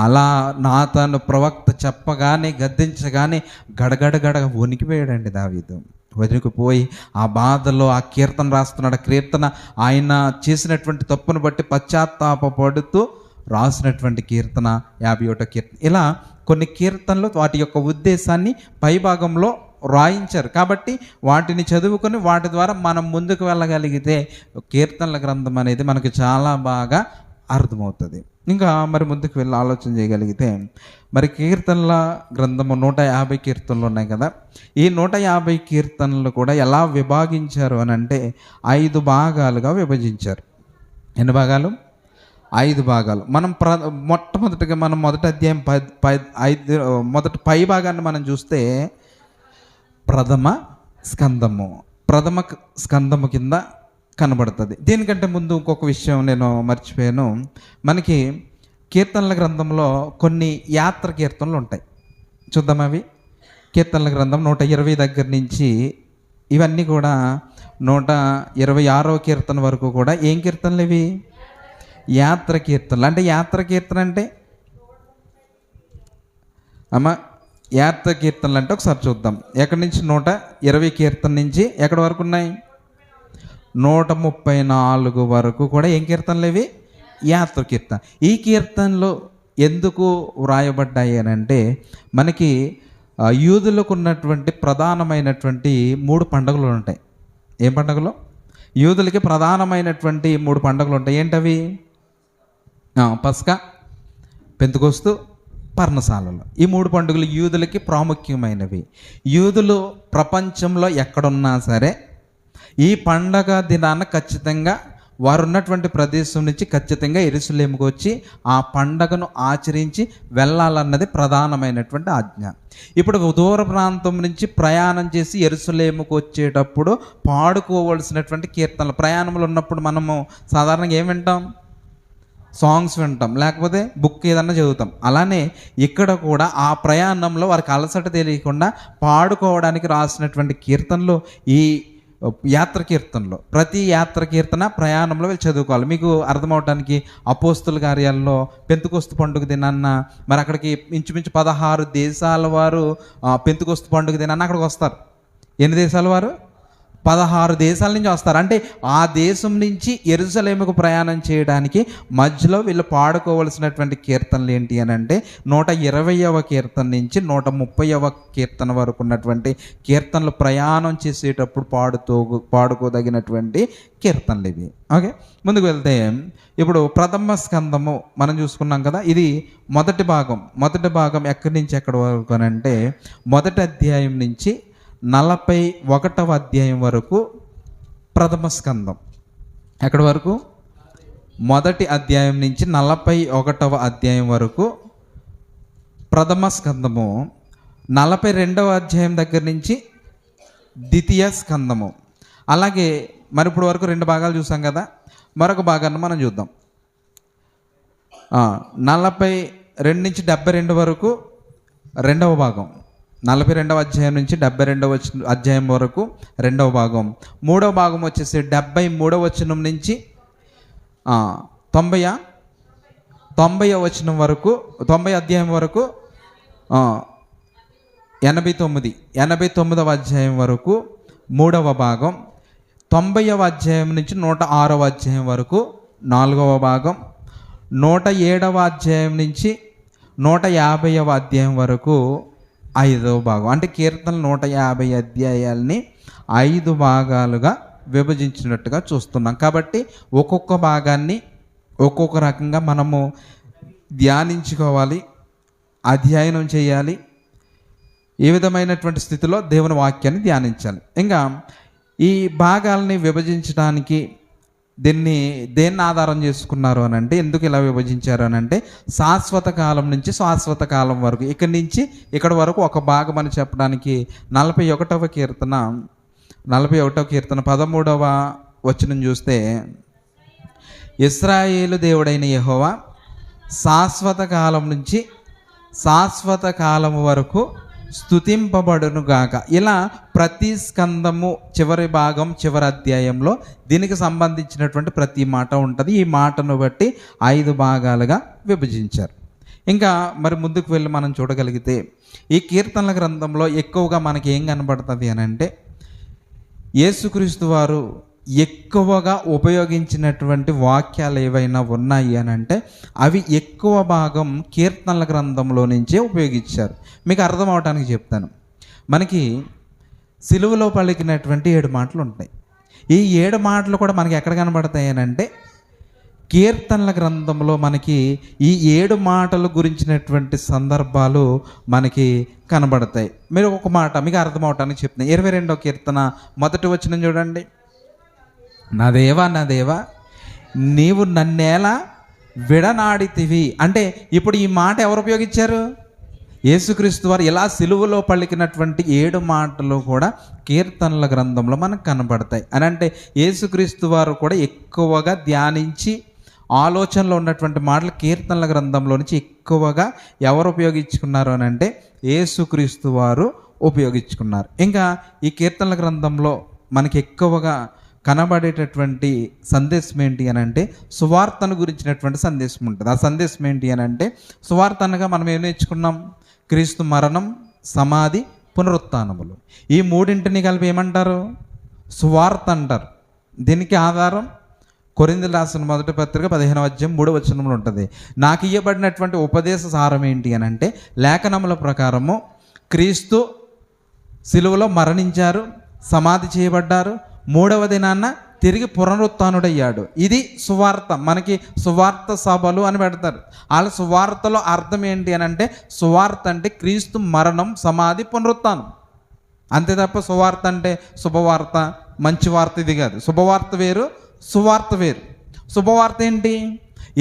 అలా నాతాను ప్రవక్త చెప్పగానే, గద్దించగానే గడగడ వణికిపోయాడండి దావీదు. వణికిపోయి ఆ బాధలో ఆ కీర్తన రాస్తున్నాడు. కీర్తన ఆయన చేసినటువంటి తప్పును బట్టి పశ్చాత్తాపడుతూ రాసినటువంటి కీర్తన 51వ కీర్తన. ఇలా కొన్ని కీర్తనలు వాటి యొక్క ఉద్దేశాన్ని పైభాగంలో రాయించారు. కాబట్టి వాటిని చదువుకొని వాటి ద్వారా మనం ముందుకు వెళ్ళగలిగితే కీర్తనల గ్రంథం అనేది మనకు చాలా బాగా అర్థమవుతుంది. ఇంకా మరి ముందుకు వెళ్ళి ఆలోచన చేయగలిగితే మరి కీర్తనల గ్రంథము 150 కీర్తనలు ఉన్నాయి కదా. ఈ 150 కీర్తనలు కూడా ఎలా విభాగించారు అని అంటే 5 భాగాలుగా విభజించారు. ఎన్ని భాగాలు? 5 భాగాలు. మనం మొట్టమొదటిగా మనం మొదటి అధ్యాయం మొదటి పై భాగాన్ని మనం చూస్తే ప్రథమ స్కందము కింద కనబడుతుంది. దీనికంటే ముందు ఇంకొక విషయం నేను మర్చిపోయాను. మనకి కీర్తనల గ్రంథంలో కొన్ని యాత్ర కీర్తనలు ఉంటాయి. చూద్దాం అవి. కీర్తనల గ్రంథం 120 దగ్గర నుంచి ఇవన్నీ కూడా 126వ కీర్తన వరకు కూడా ఏం కీర్తనలు ఇవి? యాత్ర కీర్తనలు. అంటే యాత్ర కీర్తన అంటే యాత్ర కీర్తనలు అంటే ఒకసారి చూద్దాం. ఎక్కడి నుంచి 120 కీర్తన నుంచి ఎక్కడి వరకు ఉన్నాయి? 134 వరకు కూడా ఏం కీర్తనలు ఇవి? యాత్ర కీర్తన. ఈ కీర్తనలు ఎందుకు వ్రాయబడ్డాయి అని అంటే మనకి యూదులకు ఉన్నటువంటి ప్రధానమైనటువంటి 3 పండుగలు ఉంటాయి. ఏం పండుగలు? యూదులకి ప్రధానమైనటువంటి 3 పండుగలు ఉంటాయి. ఏంటవి? పస్కా, పెంతెకొస్తు, పర్ణశాలలు. ఈ 3 పండుగలు యూదులకి ప్రాముఖ్యమైనవి. యూదులు ప్రపంచంలో ఎక్కడున్నా సరే ఈ పండగ దినాన ఖచ్చితంగా వారు ఉన్నటువంటి ప్రదేశం నుంచి ఖచ్చితంగా యెరూషలేముకు వచ్చి ఆ పండగను ఆచరించి వెళ్ళాలన్నది ప్రధానమైనటువంటి ఆజ్ఞ. ఇప్పుడు దూర ప్రాంతం నుంచి ప్రయాణం చేసి యెరూషలేముకు వచ్చేటప్పుడు పాడుకోవలసినటువంటి కీర్తనలు. ప్రయాణంలో ఉన్నప్పుడు మనము సాధారణంగా ఏం వింటాం? సాంగ్స్ వింటాం, లేకపోతే బుక్ ఏదన్నా చదువుతాం. అలానే ఇక్కడ కూడా ఆ ప్రయాణంలో వారికి అలసట తెలియకుండా పాడుకోవడానికి రాసినటువంటి కీర్తనలు ఈ యాత్ర కీర్తనలు. ప్రతి యాత్ర కీర్తన ప్రయాణంలో వెళ్ళి చదువుకోవాలి. మీకు అర్థమవటానికి అపోస్తుల కార్యాల్లో పెంతెకొస్తు పండుగ దినాన్న మరి అక్కడికి ఇంచుమించు 16 దేశాల వారు పెంతెకొస్తు పండుగ దినాన్న అక్కడికి వస్తారు. ఎన్ని దేశాల వారు? 16 దేశాల నుంచి వస్తారు. అంటే ఆ దేశం నుంచి యెరూషలేముకు ప్రయాణం చేయడానికి మధ్యలో వీళ్ళు పాడుకోవలసినటువంటి కీర్తనలు ఏంటి అని అంటే 120వ కీర్తన నుంచి 130వ కీర్తన వరకు ఉన్నటువంటి కీర్తనలు ప్రయాణం చేసేటప్పుడు పాడుకోదగినటువంటి కీర్తనలు ఇవి. ఓకే, ముందుకు వెళ్తే ఇప్పుడు ప్రథమ స్కందము మనం చూసుకున్నాం కదా. ఇది మొదటి భాగం ఎక్కడి నుంచి ఎక్కడి వరకు అని అంటే మొదటి అధ్యాయం నుంచి 41వ అధ్యాయం వరకు ప్రథమ స్కందం. ఎక్కడి వరకు? మొదటి అధ్యాయం నుంచి 41వ అధ్యాయం వరకు ప్రథమ స్కందము. 42వ అధ్యాయం దగ్గర నుంచి ద్వితీయ స్కందము. అలాగే మరి ఇప్పుడు వరకు 2 భాగాలు చూసాం కదా. మరొక భాగాన్ని మనం చూద్దాం. 42 నుంచి 72 వరకు 2వ భాగం. 42వ అధ్యాయం నుంచి 72వ అధ్యాయం వరకు 2వ భాగం. 3వ భాగం వచ్చేసి 73వ వచనం నుంచి 90వ వచనం వరకు, 90వ అధ్యాయం వరకు 89వ అధ్యాయం వరకు 3వ భాగం. 90వ అధ్యాయం నుంచి 106వ అధ్యాయం వరకు 4వ భాగం. 107వ అధ్యాయం నుంచి 150వ అధ్యాయం వరకు 5వ భాగం. అంటే కీర్తనలు 150 అధ్యాయాలని 5 భాగాలుగా విభజించినట్టుగా చూస్తున్నాం. కాబట్టి ఒక్కొక్క భాగాన్ని ఒక్కొక్క రకంగా మనము ధ్యానించుకోవాలి, అధ్యయనం చేయాలి. ఏ విధమైనటువంటి స్థితిలో దేవుని వాక్యాన్ని ధ్యానించాలి. ఇంకా ఈ భాగాలని విభజించడానికి దేన్ని ఆధారం చేసుకున్నారు అని అంటే, ఎందుకు ఇలా విభజించారు అని అంటే శాశ్వత కాలం నుంచి శాశ్వత కాలం వరకు, ఇక్కడి నుంచి ఇక్కడ వరకు ఒక భాగం అని చెప్పడానికి 41వ కీర్తన 13వ వచనం చూస్తే, ఇశ్రాయేలు దేవుడైన యెహోవా శాశ్వత కాలం నుంచి శాశ్వత కాలం వరకు స్తుతింపబడును గాక. ఇలా ప్రతి స్కందము చివరి భాగం చివరి అధ్యాయంలో దీనికి సంబంధించినటువంటి ప్రతి మాట ఉంటుంది. ఈ మాటను బట్టి 5 భాగాలుగా విభజించారు. ఇంకా మరి ముందుకు వెళ్ళి మనం చూడగలిగితే ఈ కీర్తనల గ్రంథంలో ఎక్కువగా మనకి ఏం కనబడుతుంది అని అంటే, యేసుక్రీస్తు వారు ఎక్కువగా ఉపయోగించినటువంటి వాక్యాలు ఏవైనా ఉన్నాయి అని అంటే అవి ఎక్కువ భాగం కీర్తనల గ్రంథంలో నుంచే ఉపయోగించారు. మీకు అర్థం అవడానికి చెప్తాను. మనకి సిలువలో పలికినటువంటి 7 మాటలు ఉంటాయి. ఈ 7 మాటలు కూడా మనకి ఎక్కడ కనబడతాయి అని అంటే కీర్తనల గ్రంథంలో మనకి ఈ 7 మాటలు గురించినటువంటి సందర్భాలు మనకి కనబడతాయి. మీరు ఒక మాట మీకు అర్థం అవటానికి చెప్తున్నాను. 22వ కీర్తన మొదటి వచనం చూడండి. నా దేవా నా దేవా నీవు నన్నేలా విడనాడితివి. అంటే ఇప్పుడు ఈ మాట ఎవరు ఉపయోగించారు? యేసుక్రీస్తు వారు ఇలా సిలువలో పలికినటువంటి 7 మాటలు కూడా కీర్తనల గ్రంథంలో మనకు కనబడతాయి. అని అంటే యేసుక్రీస్తు వారు కూడా ఎక్కువగా ధ్యానించి ఆలోచనలో ఉన్నటువంటి మాటలు కీర్తనల గ్రంథంలో నుంచి ఎక్కువగా ఎవరు ఉపయోగించుకున్నారు అని అంటే యేసుక్రీస్తు వారు ఉపయోగించుకున్నారు. ఇంకా ఈ కీర్తనల గ్రంథంలో మనకి ఎక్కువగా కనబడేటటువంటి సందేశం ఏంటి అని అంటే సువార్తను గురించినటువంటి సందేశం ఉంటుంది. ఆ సందేశం ఏంటి అని అంటే సువార్త అనగా మనం ఏం నేర్చుకున్నాం? క్రీస్తు మరణం, సమాధి, పునరుత్థానములు. ఈ మూడింటిని కలిపి ఏమంటారు? సువార్త అంటారు. దీనికి ఆధారం కొరింథీయులకు రాసిన మొదటి పత్రిక 15వ అధ్యాయం 3వ వచనంలో ఉంటుంది. నాకు ఇవ్వబడినటువంటి ఉపదేశ సారం ఏంటి అని అంటే లేఖనముల ప్రకారము క్రీస్తు సిలువలో మరణించారు, సమాధి చేయబడ్డారు, 3వ దినాన తిరిగి పునరుత్థానుడయ్యాడు. ఇది సువార్త. మనకి సువార్త సభలు అని పెడతారు. వాళ్ళ సువార్తలో అర్థం ఏంటి అని అంటే సువార్త అంటే క్రీస్తు మరణం, సమాధి, పునరుత్థానం. అంతే తప్ప సువార్త అంటే శుభవార్త, మంచి వార్త ఇది కాదు. శుభవార్త వేరు, సువార్త వేరు. శుభవార్త ఏంటి?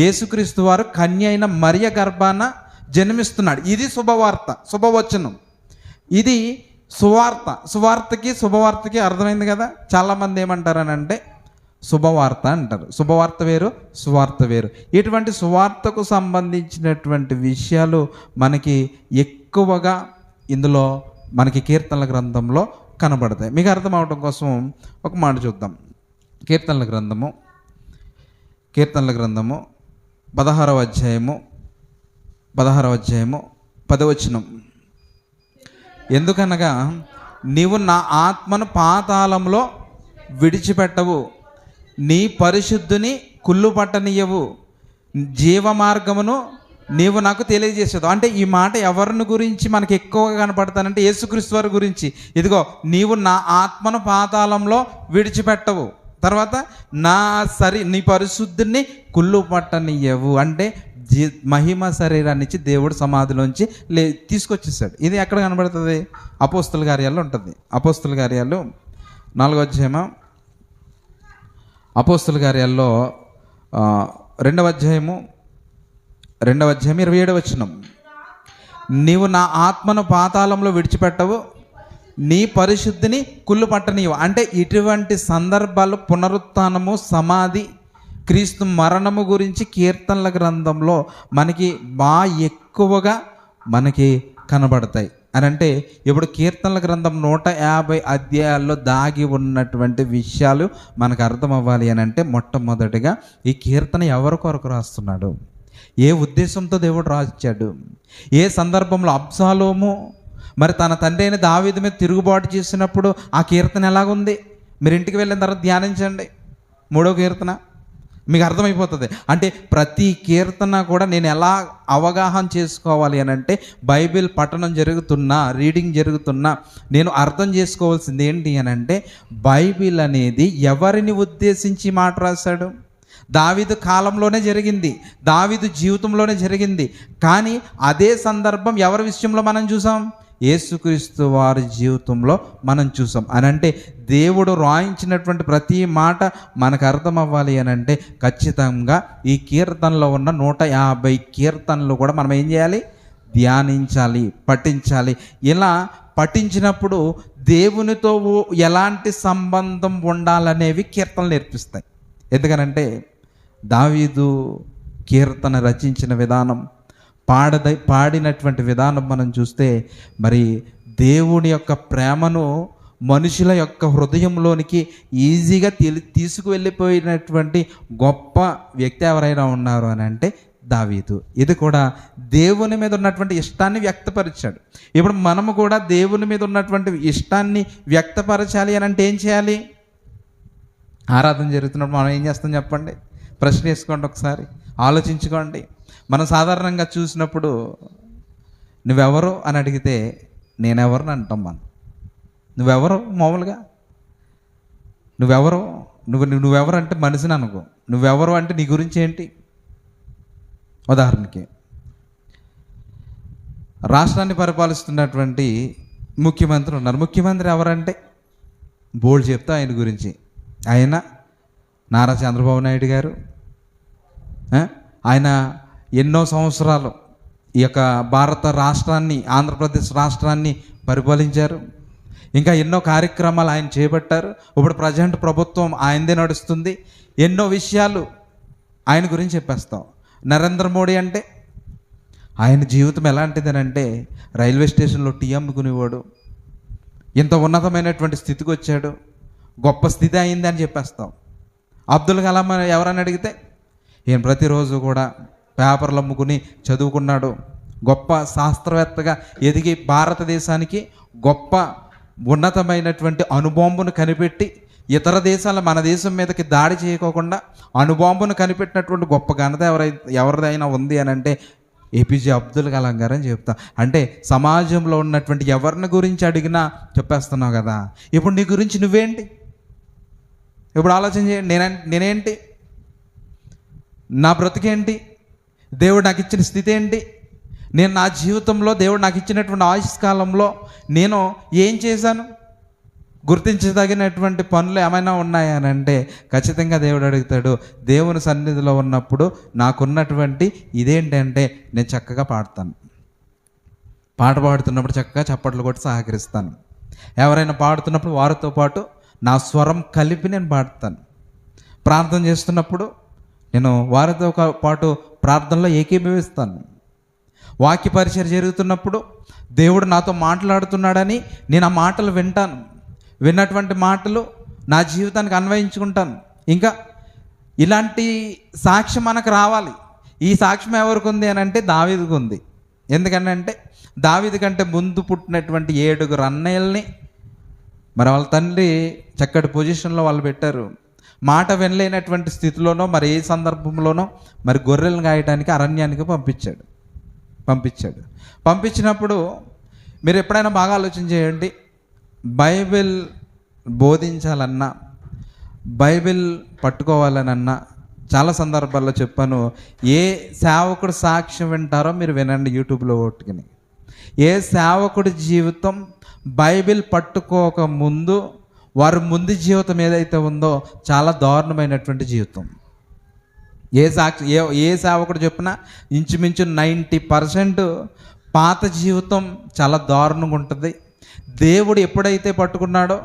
యేసుక్రీస్తు వారు కన్య అయిన మరియ గర్భాన జన్మిస్తున్నాడు. ఇది శుభవార్త, శుభవచనం. ఇది సువార్త. సువార్తకి శుభవార్తకి అర్థమైంది కదా. చాలామంది ఏమంటారని అంటే శుభవార్త అంటారు. శుభవార్త వేరు, సువార్త వేరు. ఇటువంటి సువార్తకు సంబంధించినటువంటి విషయాలు మనకి ఎక్కువగా ఇందులో మనకి కీర్తనల గ్రంథంలో కనబడతాయి. మీకు అర్థం అవడం కోసం ఒక మాట చూద్దాం. కీర్తనల గ్రంథము 16వ అధ్యాయము 10వ వచనం. ఎందుకనగా నీవు నా ఆత్మను పాతాళంలో విడిచిపెట్టవు, నీ పరిశుద్ధుని కుళ్ళు పట్టనీయవు, జీవ మార్గమును నీవు నాకు తెలియజేసేది. అంటే ఈ మాట ఎవరిని గురించి మనకి ఎక్కువగా కనపడతానంటే యేసుక్రీస్తు వారి గురించి. ఇదిగో నీవు నా ఆత్మను పాతాళంలో విడిచిపెట్టవు, తర్వాత నీ పరిశుద్ధిని కుళ్ళు పట్టనీయవు. అంటే మహిమ శరీరాన్ని ఇచ్చి దేవుడు సమాధిలోంచి తీసుకొచ్చేసాడు. ఇది ఎక్కడ కనబడుతుంది? అపోస్తుల కార్యాల్లో ఉంటుంది. అపోస్తుల కార్యాలు 4వ అధ్యాయము, అపోస్తుల కార్యాల్లో 2వ అధ్యాయము 27వ వచనం. నీవు నా ఆత్మను పాతాళంలో విడిచిపెట్టవు, నీ పరిశుద్ధిని కుళ్ళు పట్టనీయవు. అంటే ఇటువంటి సందర్భాలు పునరుత్థానము, సమాధి, క్రీస్తు మరణము గురించి కీర్తనల గ్రంథంలో మనకి బాగా ఎక్కువగా మనకి కనబడతాయి. అని అంటే ఇప్పుడు కీర్తనల గ్రంథం 150 అధ్యాయాల్లో దాగి ఉన్నటువంటి విషయాలు మనకు అర్థం అవ్వాలి అని అంటే మొట్టమొదటిగా ఈ కీర్తన ఎవరి కొరకు రాస్తున్నాడు, ఏ ఉద్దేశంతో దేవుడు రాశాడు, ఏ సందర్భంలో అబ్షాలోము మరి తన తండ్రి అయిన దావీదు మీద తిరుగుబాటు చేసినప్పుడు ఆ కీర్తన ఎలాగుంది మీరు ఇంటికి వెళ్ళిన తర్వాత ధ్యానించండి. 3వ కీర్తన మీకు అర్థమైపోతుంది. అంటే ప్రతి కీర్తన కూడా నేను ఎలా అవగాహన చేసుకోవాలి అని అంటే బైబిల్ పఠనం జరుగుతున్నా, రీడింగ్ జరుగుతున్నా నేను అర్థం చేసుకోవాల్సింది ఏంటి అని అంటే బైబిల్ అనేది ఎవరిని ఉద్దేశించి మాట రాశాడు? దావీదు కాలంలోనే జరిగింది, దావీదు జీవితంలోనే జరిగింది. కానీ అదే సందర్భం ఎవరి విషయంలో మనం చూసాం? యేసుక్రీస్తు వారి జీవితంలో మనం చూసాం. అని అంటే దేవుడు రాయించినటువంటి ప్రతి మాట మనకు అర్థం అవ్వాలి అని అంటే ఖచ్చితంగా ఈ కీర్తనలో ఉన్న 150 కీర్తనలు కూడా మనం ఏం చేయాలి? ధ్యానించాలి, పఠించాలి. ఇలా పఠించినప్పుడు దేవునితో ఎలాంటి సంబంధం ఉండాలనేవి కీర్తనలు నేర్పిస్తాయి. ఎందుకనంటే దావీదు కీర్తన రచించిన విధానం, పాడినటువంటి విధానం మనం చూస్తే మరి దేవుని యొక్క ప్రేమను మనుషుల యొక్క హృదయంలోనికి ఈజీగా తీసుకువెళ్ళిపోయినటువంటి గొప్ప వ్యక్తి ఎవరైనా ఉన్నారు అని అంటే దావీదు. ఇది కూడా దేవుని మీద ఉన్నటువంటి ఇష్టాన్ని వ్యక్తపరిచాడు. ఇప్పుడు మనము కూడా దేవుని మీద ఉన్నటువంటి ఇష్టాన్ని వ్యక్తపరచాలి అని అంటే ఏం చేయాలి? ఆరాధన జరుగుతున్నప్పుడు మనం ఏం చేస్తాం చెప్పండి? ప్రశ్న వేసుకోండి, ఒకసారి ఆలోచించుకోండి. మనం సాధారణంగా చూసినప్పుడు నువ్వెవరు అని అడిగితే నేనెవరు అంటాం. నువ్వెవరు మామూలుగా నువ్వెవరు అంటే మనిషిని అనుకో. నువ్వెవరు అంటే నీ గురించి ఏంటి? ఉదాహరణకి రాష్ట్రాన్ని పరిపాలిస్తున్నటువంటి ముఖ్యమంత్రి ఉన్నారు. ముఖ్యమంత్రి ఎవరంటే బోల్డ్ చెప్తా ఆయన గురించి. ఆయన నారా చంద్రబాబు నాయుడు గారు. ఆయన ఎన్నో సంవత్సరాలు ఈ యొక్క భారత రాష్ట్రాన్ని, ఆంధ్రప్రదేశ్ రాష్ట్రాన్ని పరిపాలించారు. ఇంకా ఎన్నో కార్యక్రమాలు ఆయన చేపట్టారు. ఇప్పుడు ప్రజెంట్ ప్రభుత్వం ఆయనదే నడుస్తుంది. ఎన్నో విషయాలు ఆయన గురించి చెప్పేస్తాం. నరేంద్ర మోడీ అంటే ఆయన జీవితం ఎలాంటిదనంటే రైల్వే స్టేషన్లో టీ అమ్ముకునేవాడు. ఇంత ఉన్నతమైనటువంటి స్థితికి వచ్చాడు, గొప్ప స్థితి అయింది అని చెప్పేస్తాం. అబ్దుల్ కలాం ఎవరని అడిగితే ఈయన ప్రతిరోజు కూడా పేపర్లు అమ్ముకుని చదువుకున్నాడు, గొప్ప శాస్త్రవేత్తగా ఎదిగి భారతదేశానికి గొప్ప ఉన్నతమైనటువంటి అణుబాంబును కనిపెట్టి ఇతర దేశాల మన దేశం మీదకి దాడి చేయకోకుండా అణుబాంబును కనిపెట్టినటువంటి గొప్ప ఘనత ఎవరిదైనా ఉంది అని అంటే ఏపీజే అబ్దుల్ కలాం గారు అని చెప్తా. అంటే సమాజంలో ఉన్నటువంటి ఎవరిని గురించి అడిగినా చెప్పేస్తున్నావు కదా. ఇప్పుడు నీ గురించి నువ్వేంటి? ఇప్పుడు ఆలోచన చేయండి. నేనేంటి? నా బ్రతికేంటి? దేవుడు నాకు ఇచ్చిన స్థితి ఏంటి? నేను నా జీవితంలో దేవుడు నాకు ఇచ్చినటువంటి ఆయుష్కాలంలో నేను ఏం చేశాను? గుర్తించదగినటువంటి పనులు ఏమైనా ఉన్నాయా అని అంటే ఖచ్చితంగా దేవుడు అడుగుతాడు. దేవుని సన్నిధిలో ఉన్నప్పుడు నాకున్నటువంటి ఇదేంటంటే నేను చక్కగా పాడతాను. పాట పాడుతున్నప్పుడు చక్కగా చప్పట్లు కొట్టి సహకరిస్తాను. ఎవరైనా పాడుతున్నప్పుడు వారితో పాటు నా స్వరం కలిపి నేను పాడతాను. ప్రార్థన చేస్తున్నప్పుడు నేను వారితో పాటు ప్రార్థనలో ఏకీభవిస్తాను. వాక్య పరిచయం జరుగుతున్నప్పుడు దేవుడు నాతో మాట్లాడుతున్నాడని నేను ఆ మాటలు వింటాను. విన్నటువంటి మాటలు నా జీవితానికి అన్వయించుకుంటాను. ఇంకా ఇలాంటి సాక్ష్యం మనకు రావాలి. ఈ సాక్ష్యం ఎవరికి ఉంది అని అంటే దావీదుకు ఉంది. ఎందుకంటే దావీదు కంటే ముందు పుట్టినటువంటి 7 అన్నయ్యల్ని మరి వాళ్ళ తండ్రి చక్కటి పొజిషన్లో వాళ్ళు పెట్టారు. మాట వినలేనటువంటి స్థితిలోనో మరి ఏ సందర్భంలోనో మరి గొర్రెలను గాయటానికి అరణ్యానికి పంపించినప్పుడు మీరు ఎప్పుడైనా బాగా ఆలోచన చేయండి. బైబిల్ బోధించాలన్నా, బైబిల్ పట్టుకోవాలనన్నా చాలా సందర్భాల్లో చెప్పాను. ఏ సేవకుడు సాక్ష్యం వింటారో మీరు వినండి యూట్యూబ్లో కొట్టుకుని. ఏ సేవకుడి జీవితం బైబిల్ పట్టుకోక ముందు వారి ముందు జీవితం ఏదైతే ఉందో చాలా దారుణమైనటువంటి జీవితం. ఏ సేవకుడు చెప్పినా ఇంచుమించు 90% పాత జీవితం చాలా దారుణంగా ఉంటుంది. దేవుడు ఎప్పుడైతే పట్టుకున్నాడో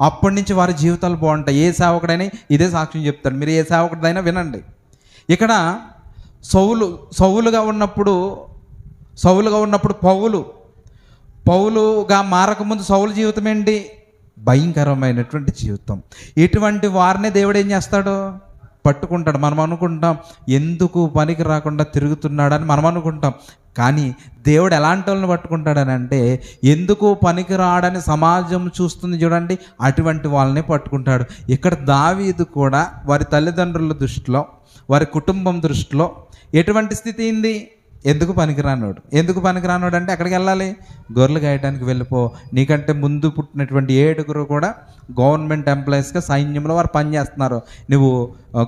అప్పటి నుంచి వారి జీవితాలు బాగుంటాయి. ఏ సేవకుడైనా ఇదే సాక్ష్యం చెప్తాడు. మీరు ఏ సేవకుడైనా వినండి. ఇక్కడ సౌలుగా ఉన్నప్పుడు పౌలుగా మారకముందు సౌలు జీవితం ఏంటి? భయంకరమైనటువంటి జీవితం. ఇటువంటి వారినే దేవుడు ఏం చేస్తాడు? పట్టుకుంటాడు. మనం అనుకుంటాం ఎందుకు పనికి రాకుండా తిరుగుతున్నాడని మనం అనుకుంటాం. కానీ దేవుడు ఎలాంటి వాళ్ళని పట్టుకుంటాడని అంటే ఎందుకు పనికి రాడని సమాజం చూస్తుంది చూడండి, అటువంటి వాళ్ళని పట్టుకుంటాడు. ఇక్కడ దావీదు కూడా వారి తల్లిదండ్రుల దృష్టిలో, వారి కుటుంబం దృష్టిలో ఎటువంటి స్థితి అయింది? ఎందుకు పనికిరానోడు అంటే ఎక్కడికి వెళ్ళాలి? గొర్రెలు గాయటానికి వెళ్ళిపో. నీకంటే ముందు పుట్టినటువంటి 7 కూడా గవర్నమెంట్ ఎంప్లాయీస్గా సైన్యంలో వారు పనిచేస్తున్నారు. నువ్వు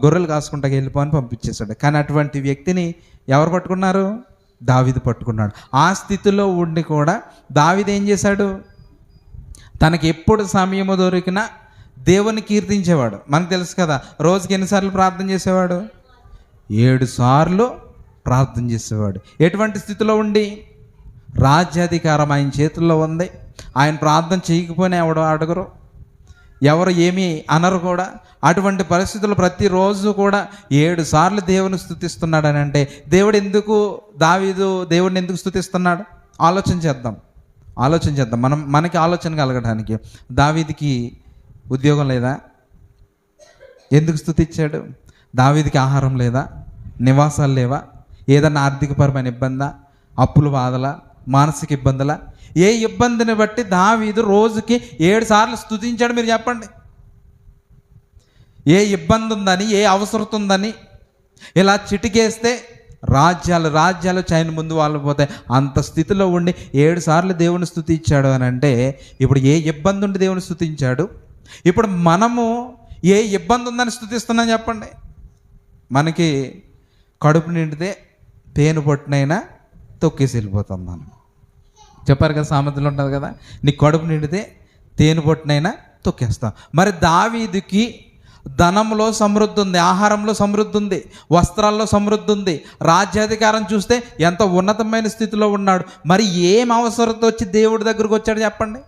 గొర్రెలు కాసుకుంటా వెళ్ళిపో అని పంపించేశాడు. కానీ అటువంటి వ్యక్తిని ఎవరు పట్టుకున్నారు? దావీదు పట్టుకున్నాడు. ఆ స్థితిలో ఉండి కూడా దావీదు ఏం చేశాడు? తనకి ఎప్పుడు సమయము దొరికినా దేవుని కీర్తించేవాడు. మనకు తెలుసు కదా, రోజుకి ఎన్నిసార్లు ప్రార్థన చేసేవాడు? 7 సార్లు ప్రార్థన చేసేవాడు. ఎటువంటి స్థితిలో ఉండి? రాజ్యాధికారం ఆయన చేతుల్లో ఉంది. ఆయన ప్రార్థన చేయకపోయినా ఎవడో అడగరు. ఎవరు ఏమీ అనరు కూడా. అటువంటి పరిస్థితులు ప్రతిరోజు కూడా 7 సార్లు దేవుని స్తుతిస్తున్నాడని అంటే దావీదు దేవుడిని ఎందుకు స్తుతిస్తున్నాడు? ఆలోచన చేద్దాం. మనకి ఆలోచన కలగడానికి. దావీదుకి ఉద్యోగం లేదా? ఎందుకు స్తుతించాడు? దావీదుకి ఆహారం లేదా? నివాసాలు లేవా? ఏదన్నా ఆర్థికపరమైన ఇబ్బందా? అప్పుల బాధల? మానసిక ఇబ్బందుల? ఏ ఇబ్బందిని బట్టి దావీదు రోజుకి 7 సార్లు స్తుతించాడు? మీరు చెప్పండి. ఏ ఇబ్బంది ఉందని, ఏ అవసరం ఉందని ఇలా చిటికేస్తే రాజ్యాలు చైన ముందు వాళ్ళు పోతాయి అంత స్థితిలో ఉండి 7 సార్లు దేవుని స్తుతించాడు అని అంటే ఇప్పుడు ఏ ఇబ్బంది ఉండి దేవుని స్తుతించాడు? ఇప్పుడు మనము ఏ ఇబ్బంది ఉందని స్తుతిస్తున్నాం చెప్పండి. మనకి కడుపు నిండితే పేను పొట్టునైనా తొక్కేసి వెళ్ళిపోతాం మనం. చెప్పారు కదా, సామెతలు ఉంటుంది కదా, నీ కడుపు నిండితే తేనె పొట్టునైనా తొక్కేస్తాం. మరి దావీదుకి ధనంలో సమృద్ధి ఉంది, ఆహారంలో సమృద్ధి ఉంది, వస్త్రాల్లో సమృద్ధి ఉంది, రాజ్యాధికారం చూస్తే ఎంత ఉన్నతమైన స్థితిలో ఉన్నాడు. మరి ఏం అవసరంతో వచ్చి దేవుడి దగ్గరకు వచ్చాడు చెప్పండి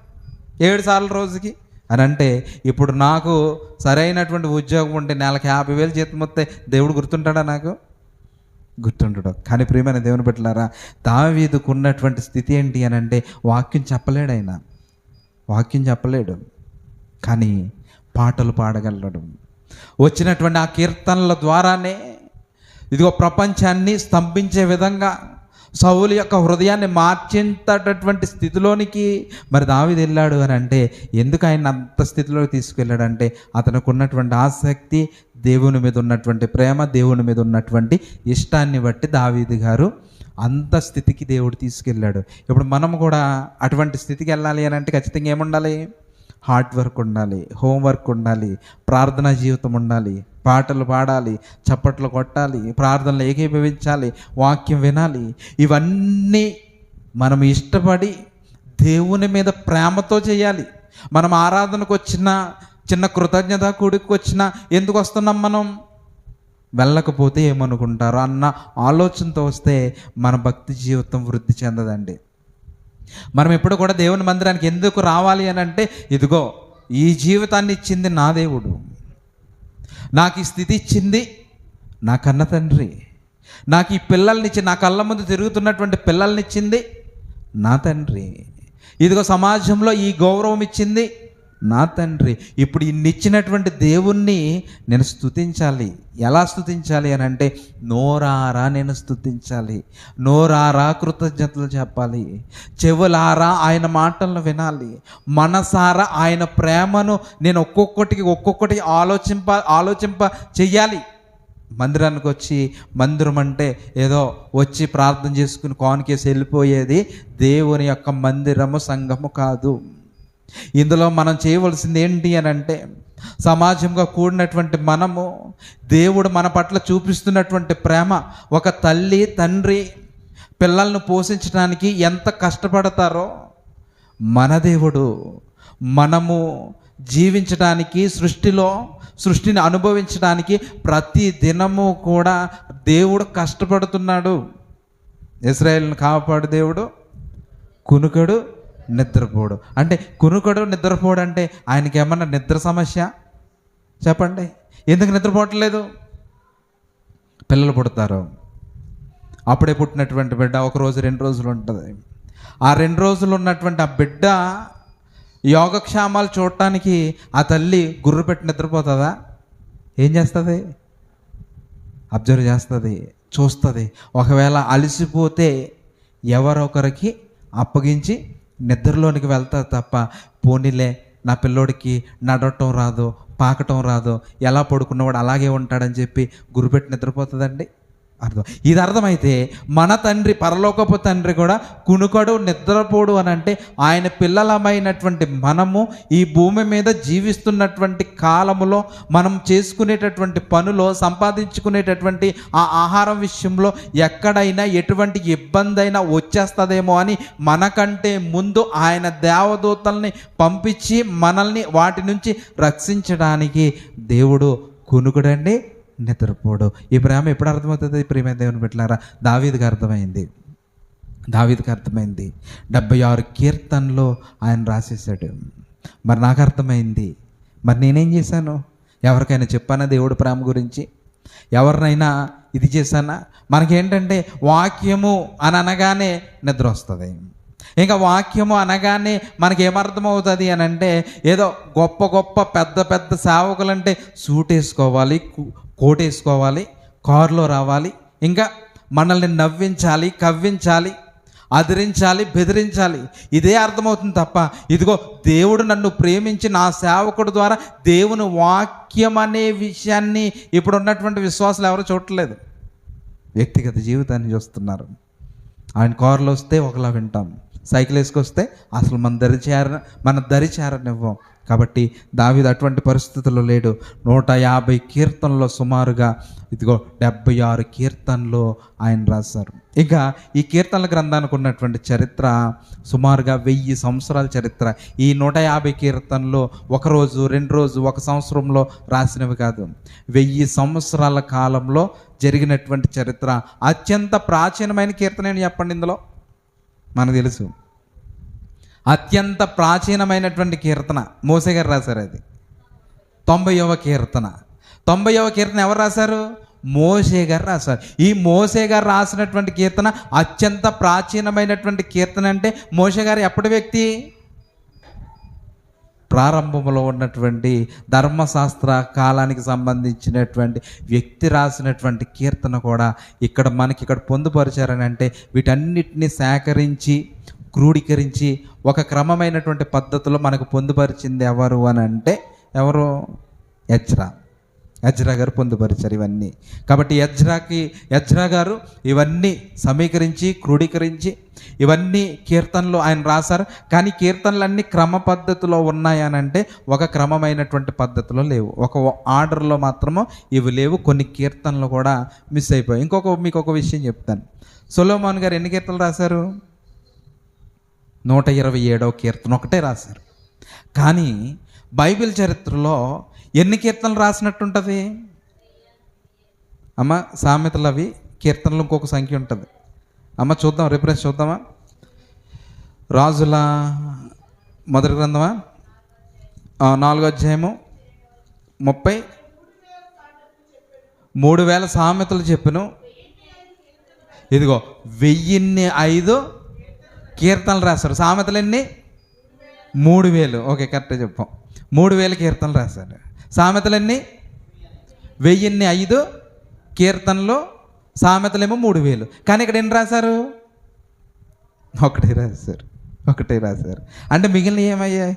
7 సార్లు రోజుకి అని అంటే? ఇప్పుడు నాకు సరైనటువంటి ఉద్యోగం ఉంటే నెలకు 50,000 జీతం వస్తే దేవుడు గుర్తుంటాడా? నాకు గుర్తుండడు. కానీ ప్రియమైన దేవుని బిడ్డలారా, దావీదుకు ఉన్నటువంటి స్థితి ఏంటి అని అంటే వాక్యం చెప్పలేడు, కానీ పాటలు పాడగలడు. వచ్చినటువంటి ఆ కీర్తనల ద్వారానే ఇదిగో ప్రపంచాన్ని స్తంభించే విధంగా సౌలు యొక్క హృదయాన్ని మార్చేటటువంటి స్థితిలోనికి మరి దావీదు వెళ్ళాడు అని అంటే ఎందుకు ఆయన అంత స్థితిలోకి తీసుకెళ్ళాడంటే అతనికి ఉన్నటువంటి ఆసక్తి, దేవుని మీద ఉన్నటువంటి ప్రేమ, దేవుని మీద ఉన్నటువంటి ఇష్టాన్ని బట్టి దావీదు గారు అంత స్థితికి దేవుడు తీసుకెళ్ళాడు. ఇప్పుడు మనం కూడా అటువంటి స్థితికి వెళ్ళాలి అని అంటే ఖచ్చితంగా ఏముండాలి? హార్డ్ వర్క్ ఉండాలి, హోంవర్క్ ఉండాలి, ప్రార్థనా జీవితం ఉండాలి, పాటలు పాడాలి, చప్పట్లు కొట్టాలి, ప్రార్థనలు ఏకీభవించాలి, వాక్యం వినాలి. ఇవన్నీ మనం ఇష్టపడి దేవుని మీద ప్రేమతో చేయాలి. మనం ఆరాధనకు వచ్చిన, చిన్న కృతజ్ఞత కూడికి వచ్చినా ఎందుకు వస్తున్నాం? మనం వెళ్ళకపోతే ఏమనుకుంటారో అన్న ఆలోచనతో వస్తే మన భక్తి జీవితం వృద్ధి చెందదండి. మనం ఎప్పుడు కూడా దేవుని మందిరానికి ఎందుకు రావాలి అని అంటే ఇదిగో ఈ జీవితాన్ని ఇచ్చింది నా దేవుడు, నాకు ఈ స్థితి ఇచ్చింది నా కన్న తండ్రి, నాకు ఈ పిల్లల్నిచ్చి నా కళ్ళ ముందు తిరుగుతున్నటువంటి పిల్లల్నిచ్చింది నా తండ్రి, ఇదిగో సమాజంలో ఈ గౌరవం ఇచ్చింది నా తండ్రి. ఇప్పుడు ఇన్నిచ్చినటువంటి దేవుణ్ణి నేను స్తుతించాలి. ఎలా స్తుతించాలి అని అంటే నోరారా నేను స్తుతించాలి, నోరారా కృతజ్ఞతలు చెప్పాలి, చెవులారా ఆయన మాటలను వినాలి, మనసారా ఆయన ప్రేమను నేను ఒక్కొక్కటి ఆలోచింప చెయ్యాలి. మందిరానికి వచ్చి, మందిరం అంటే ఏదో వచ్చి ప్రార్థన చేసుకుని కానుకేసి వెళ్ళిపోయేది దేవుని యొక్క మందిరము, సంఘము కాదు. ఇందులో మనం చేయవలసింది ఏంటి అని అంటే సమాజంగా కూడినటువంటి మనము దేవుడు మన పట్ల చూపిస్తున్నటువంటి ప్రేమ, ఒక తల్లి తండ్రి పిల్లలను పోషించడానికి ఎంత కష్టపడతారో మన దేవుడు మనము జీవించడానికి, సృష్టిని అనుభవించడానికి ప్రతి దినము కూడా దేవుడు కష్టపడుతున్నాడు. ఇశ్రాయేలును కాపాడు దేవుడు, కునుకడు నిద్రపోడు. అంటే కునుకడు నిద్రపోడు అంటే ఆయనకి ఏమన్నా నిద్ర సమస్య చెప్పండి? ఎందుకు నిద్రపోవట్లేదు? పిల్లలు పుడతారు, అప్పుడే పుట్టినటువంటి బిడ్డ 1 రోజు 2 రోజులు ఉంటుంది. ఆ 2 రోజులు ఉన్నటువంటి ఆ బిడ్డ యోగక్షేమాలు చూడటానికి ఆ తల్లి గుర్రు పెట్టి నిద్రపోతుందా? ఏం చేస్తుంది? అబ్జర్వ్ చేస్తుంది, చూస్తుంది. ఒకవేళ అలసిపోతే ఎవరొకరికి అప్పగించి నిద్రలోనికి వెళ్తారు తప్ప పోనీలే నా పిల్లోడికి నడవటం రాదు, పాకటం రాదు, ఎలా పడుకున్నవాడు అలాగే ఉంటాడని చెప్పి గురిపెట్టి నిద్రపోతుందండి? ఇది అర్థమైతే మన తండ్రి, పరలోకపు తండ్రి కూడా కునుకడు నిద్రపోడు అని అంటే ఆయన పిల్లలమైనటువంటి మనము ఈ భూమి మీద జీవిస్తున్నటువంటి కాలములో మనం చేసుకునేటటువంటి పనులో, సంపాదించుకునేటటువంటి ఆ ఆహారం విషయంలో ఎక్కడైనా ఎటువంటి ఇబ్బంది అయినా వచ్చేస్తుందేమో అని మనకంటే ముందు ఆయన దేవదూతల్ని పంపించి మనల్ని వాటి నుంచి రక్షించడానికి దేవుడు కునుకుడండి, నిద్రపోడు. ఈ ప్రేమ ఎప్పుడు అర్థమవుతుంది? ప్రియమైన దేవుని బిడ్డలారా, దావీదుకి అర్థమైంది. 76 కీర్తనలో ఆయన రాసేసాడు. మరి నాకు అర్థమైంది, మరి నేనేం చేశాను? ఎవరికైనా చెప్పానా దేవుడి ప్రేమ గురించి? ఎవరినైనా ఇది చేశానా? మనకేంటంటే వాక్యము అని అనగానే నిద్ర వస్తుంది. ఇంకా వాక్యము అనగానే మనకేమర్థమవుతుంది అని అంటే, ఏదో గొప్ప గొప్ప పెద్ద పెద్ద సేవకులంటే సూట్ వేసుకోవాలి, కోట్ వేసుకోవాలి, కారులో రావాలి, ఇంకా మనల్ని నవ్వించాలి, కవ్వించాలి, అదిరించాలి, బెదిరించాలి. ఇదే అర్థమవుతుంది తప్ప, ఇదిగో దేవుడు నన్ను ప్రేమించి నా సేవకుడు ద్వారా దేవుని వాక్యం అనే విషయాన్ని ఇప్పుడు ఉన్నటువంటి విశ్వాసాలు ఎవరు చూడట్లేదు. వ్యక్తిగత జీవితాన్ని చూస్తున్నారు. ఆయన కారులో వస్తే ఒకలా వింటాం, సైకిల్ వేసుకొస్తే అసలు మన దరి చేరనివ్వం. కాబట్టి దావీదు అటువంటి పరిస్థితుల్లో లేడు. 150 కీర్తనలో సుమారుగా ఇదిగో 76 కీర్తనలు ఆయన రాశారు. ఇక ఈ కీర్తనల గ్రంథానికి ఉన్నటువంటి చరిత్ర సుమారుగా 1000 సంవత్సరాల చరిత్ర. ఈ 150 కీర్తనలు ఒక రోజు, 2 రోజు, ఒక సంవత్సరంలో రాసినవి కాదు. 1000 సంవత్సరాల కాలంలో జరిగినటువంటి చరిత్ర. అత్యంత ప్రాచీనమైన కీర్తన అని చెప్పండి. ఇందులో మనకు తెలుసు అత్యంత ప్రాచీనమైనటువంటి కీర్తన మోసే గారు రాశారు. అది 90వ కీర్తన. 90వ కీర్తన ఎవరు రాశారు? మోసే గారు రాశారు. ఈ మోసే గారు రాసినటువంటి కీర్తన అత్యంత ప్రాచీనమైనటువంటి కీర్తన. అంటే మోసే గారు ఎప్పటి వ్యక్తి? ప్రారంభంలో ఉన్నటువంటి ధర్మశాస్త్ర కాలానికి సంబంధించినటువంటి వ్యక్తి రాసినటువంటి కీర్తన కూడా ఇక్కడ పొందుపరిచారని అంటే, వీటన్నిటిని సేకరించి క్రోడీకరించి ఒక క్రమమైనటువంటి పద్ధతిలో మనకు పొందుపరిచింది ఎవరు అని అంటే, ఎవరు? ఎజ్రా గారు పొందుపరిచారు ఇవన్నీ. కాబట్టి ఎజ్రా గారు ఇవన్నీ సమీకరించి క్రోడీకరించి ఇవన్నీ కీర్తనలు ఆయన రాశారు. కానీ కీర్తనలన్నీ క్రమ పద్ధతిలో ఉన్నాయనంటే ఒక క్రమమైనటువంటి పద్ధతిలో లేవు, ఒక ఆర్డర్లో మాత్రము ఇవి లేవు. కొన్ని కీర్తనలు కూడా మిస్ అయిపోయాయి. మీకు ఒక విషయం చెప్తాను. సొలొమోన్ గారు ఎన్ని కీర్తనలు రాశారు? 127వ కీర్తన ఒకటే రాశారు. కానీ బైబిల్ చరిత్రలో ఎన్ని కీర్తనలు రాసినట్టుంటుంది? అమ్మ సామెతలు అవి కీర్తనలు ఇంకొక సంఖ్య ఉంటుంది. అమ్మ చూద్దాం, రిఫరెన్స్ చూద్దామా? రాజుల మొదటి గ్రంథమా 4వ అధ్యాయము 30,000 సామెతలు చెప్పిను. ఇదిగో 1005 కీర్తనలు రాశారు. సామెతలు ఎన్ని? 3000. ఓకే, కరెక్ట్గా చెప్పాం. 3000 కీర్తనలు రాశారు. సామెతలు ఎన్ని? 1005 కీర్తనలు, సామెతలేమో 3000. కానీ ఇక్కడ ఎన్ని రాశారు? ఒకటే రాశారు. అంటే మిగిలిన ఏమయ్యాయి?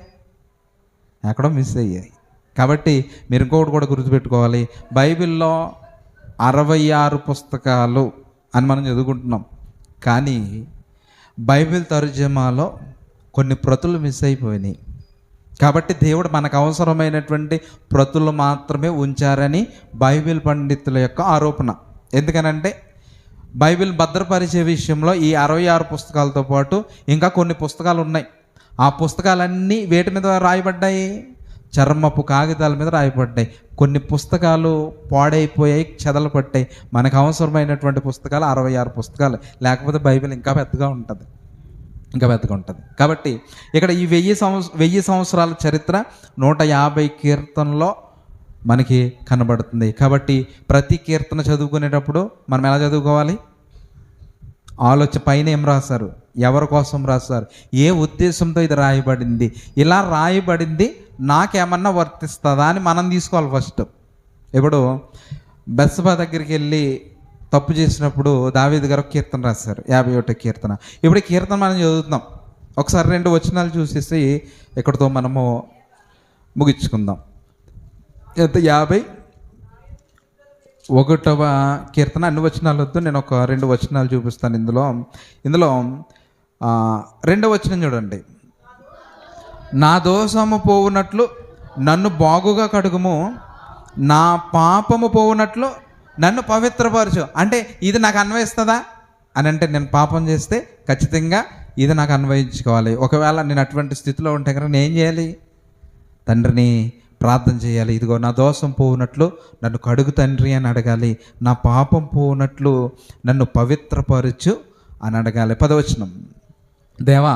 ఎక్కడో మిస్ అయ్యాయి. కాబట్టి మీరు ఇంకొకటి కూడా గుర్తుపెట్టుకోవాలి. బైబిల్లో 66 పుస్తకాలు అని మనం చదువుకుంటున్నాం. కానీ బైబిల్ తర్జమాలో కొన్ని ప్రతులు మిస్ అయిపోయినాయి. కాబట్టి దేవుడు మనకు అవసరమైనటువంటి ప్రతులు మాత్రమే ఉంచారని బైబిల్ పండితుల యొక్క ఆరోపణ. ఎందుకనంటే బైబిల్ భద్రపరిచే విషయంలో ఈ 66 పుస్తకాలతో పాటు ఇంకా కొన్ని పుస్తకాలు ఉన్నాయి. ఆ పుస్తకాలన్నీ వేటి మీద రాయబడ్డాయి? చర్మపు కాగితాల మీద రాయబడ్డాయి. కొన్ని పుస్తకాలు పాడైపోయాయి, చెదలు పట్టాయి. మనకు అవసరమైనటువంటి పుస్తకాలు 66 పుస్తకాలు. లేకపోతే బైబిల్ ఇంకా పెద్దగా ఉంటుంది. కాబట్టి ఇక్కడ ఈ 1000 సంవత్సరాల చరిత్ర 150 కీర్తనలో మనకి కనబడుతుంది. కాబట్టి ప్రతి కీర్తన చదువుకునేటప్పుడు మనం ఎలా చదువుకోవాలి? పైన ఏం రాశారు, ఎవరి కోసం రాశారు, ఏ ఉద్దేశంతో ఇది రాయబడింది, ఇలా రాయబడింది నాకేమన్నా వర్తిస్తుందా అని మనం తీసుకోవాలి ఫస్ట్. ఇప్పుడు బెత్షెబా దగ్గరికి వెళ్ళి తప్పు చేసినప్పుడు దావీదు గారు కీర్తన రాశారు, 51వ కీర్తన. ఇప్పుడు కీర్తన మనం చదువుతున్నాం. ఒకసారి 2 వచనాలు చూసేసి ఇక్కడితో మనము ముగించుకుందాం. 51వ కీర్తన. అన్ని వచనాలు వద్దు, నేను ఒక 2 వచనాలు చూపిస్తాను. ఇందులో 2వ వచనం చూడండి. నా దోషము పోవునట్లు నన్ను బాగుగా కడుగుము, నా పాపము పోవునట్లు నన్ను పవిత్రపరచు. అంటే ఇది నాకు అన్వయిస్తుందా అని అంటే, నేను పాపం చేస్తే ఖచ్చితంగా ఇది నాకు అన్వయించుకోవాలి. ఒకవేళ నేను అటువంటి స్థితిలో ఉంటే కనుక నేను ఏం చేయాలి? తండ్రిని ప్రార్థన చేయాలి. ఇదిగో నా దోషం పోవునట్లు నన్ను కడుగు తండ్రి అని అడగాలి, నా పాపం పోవునట్లు నన్ను పవిత్రపరచు అని అడగాలి. 10వ వచనం. దేవా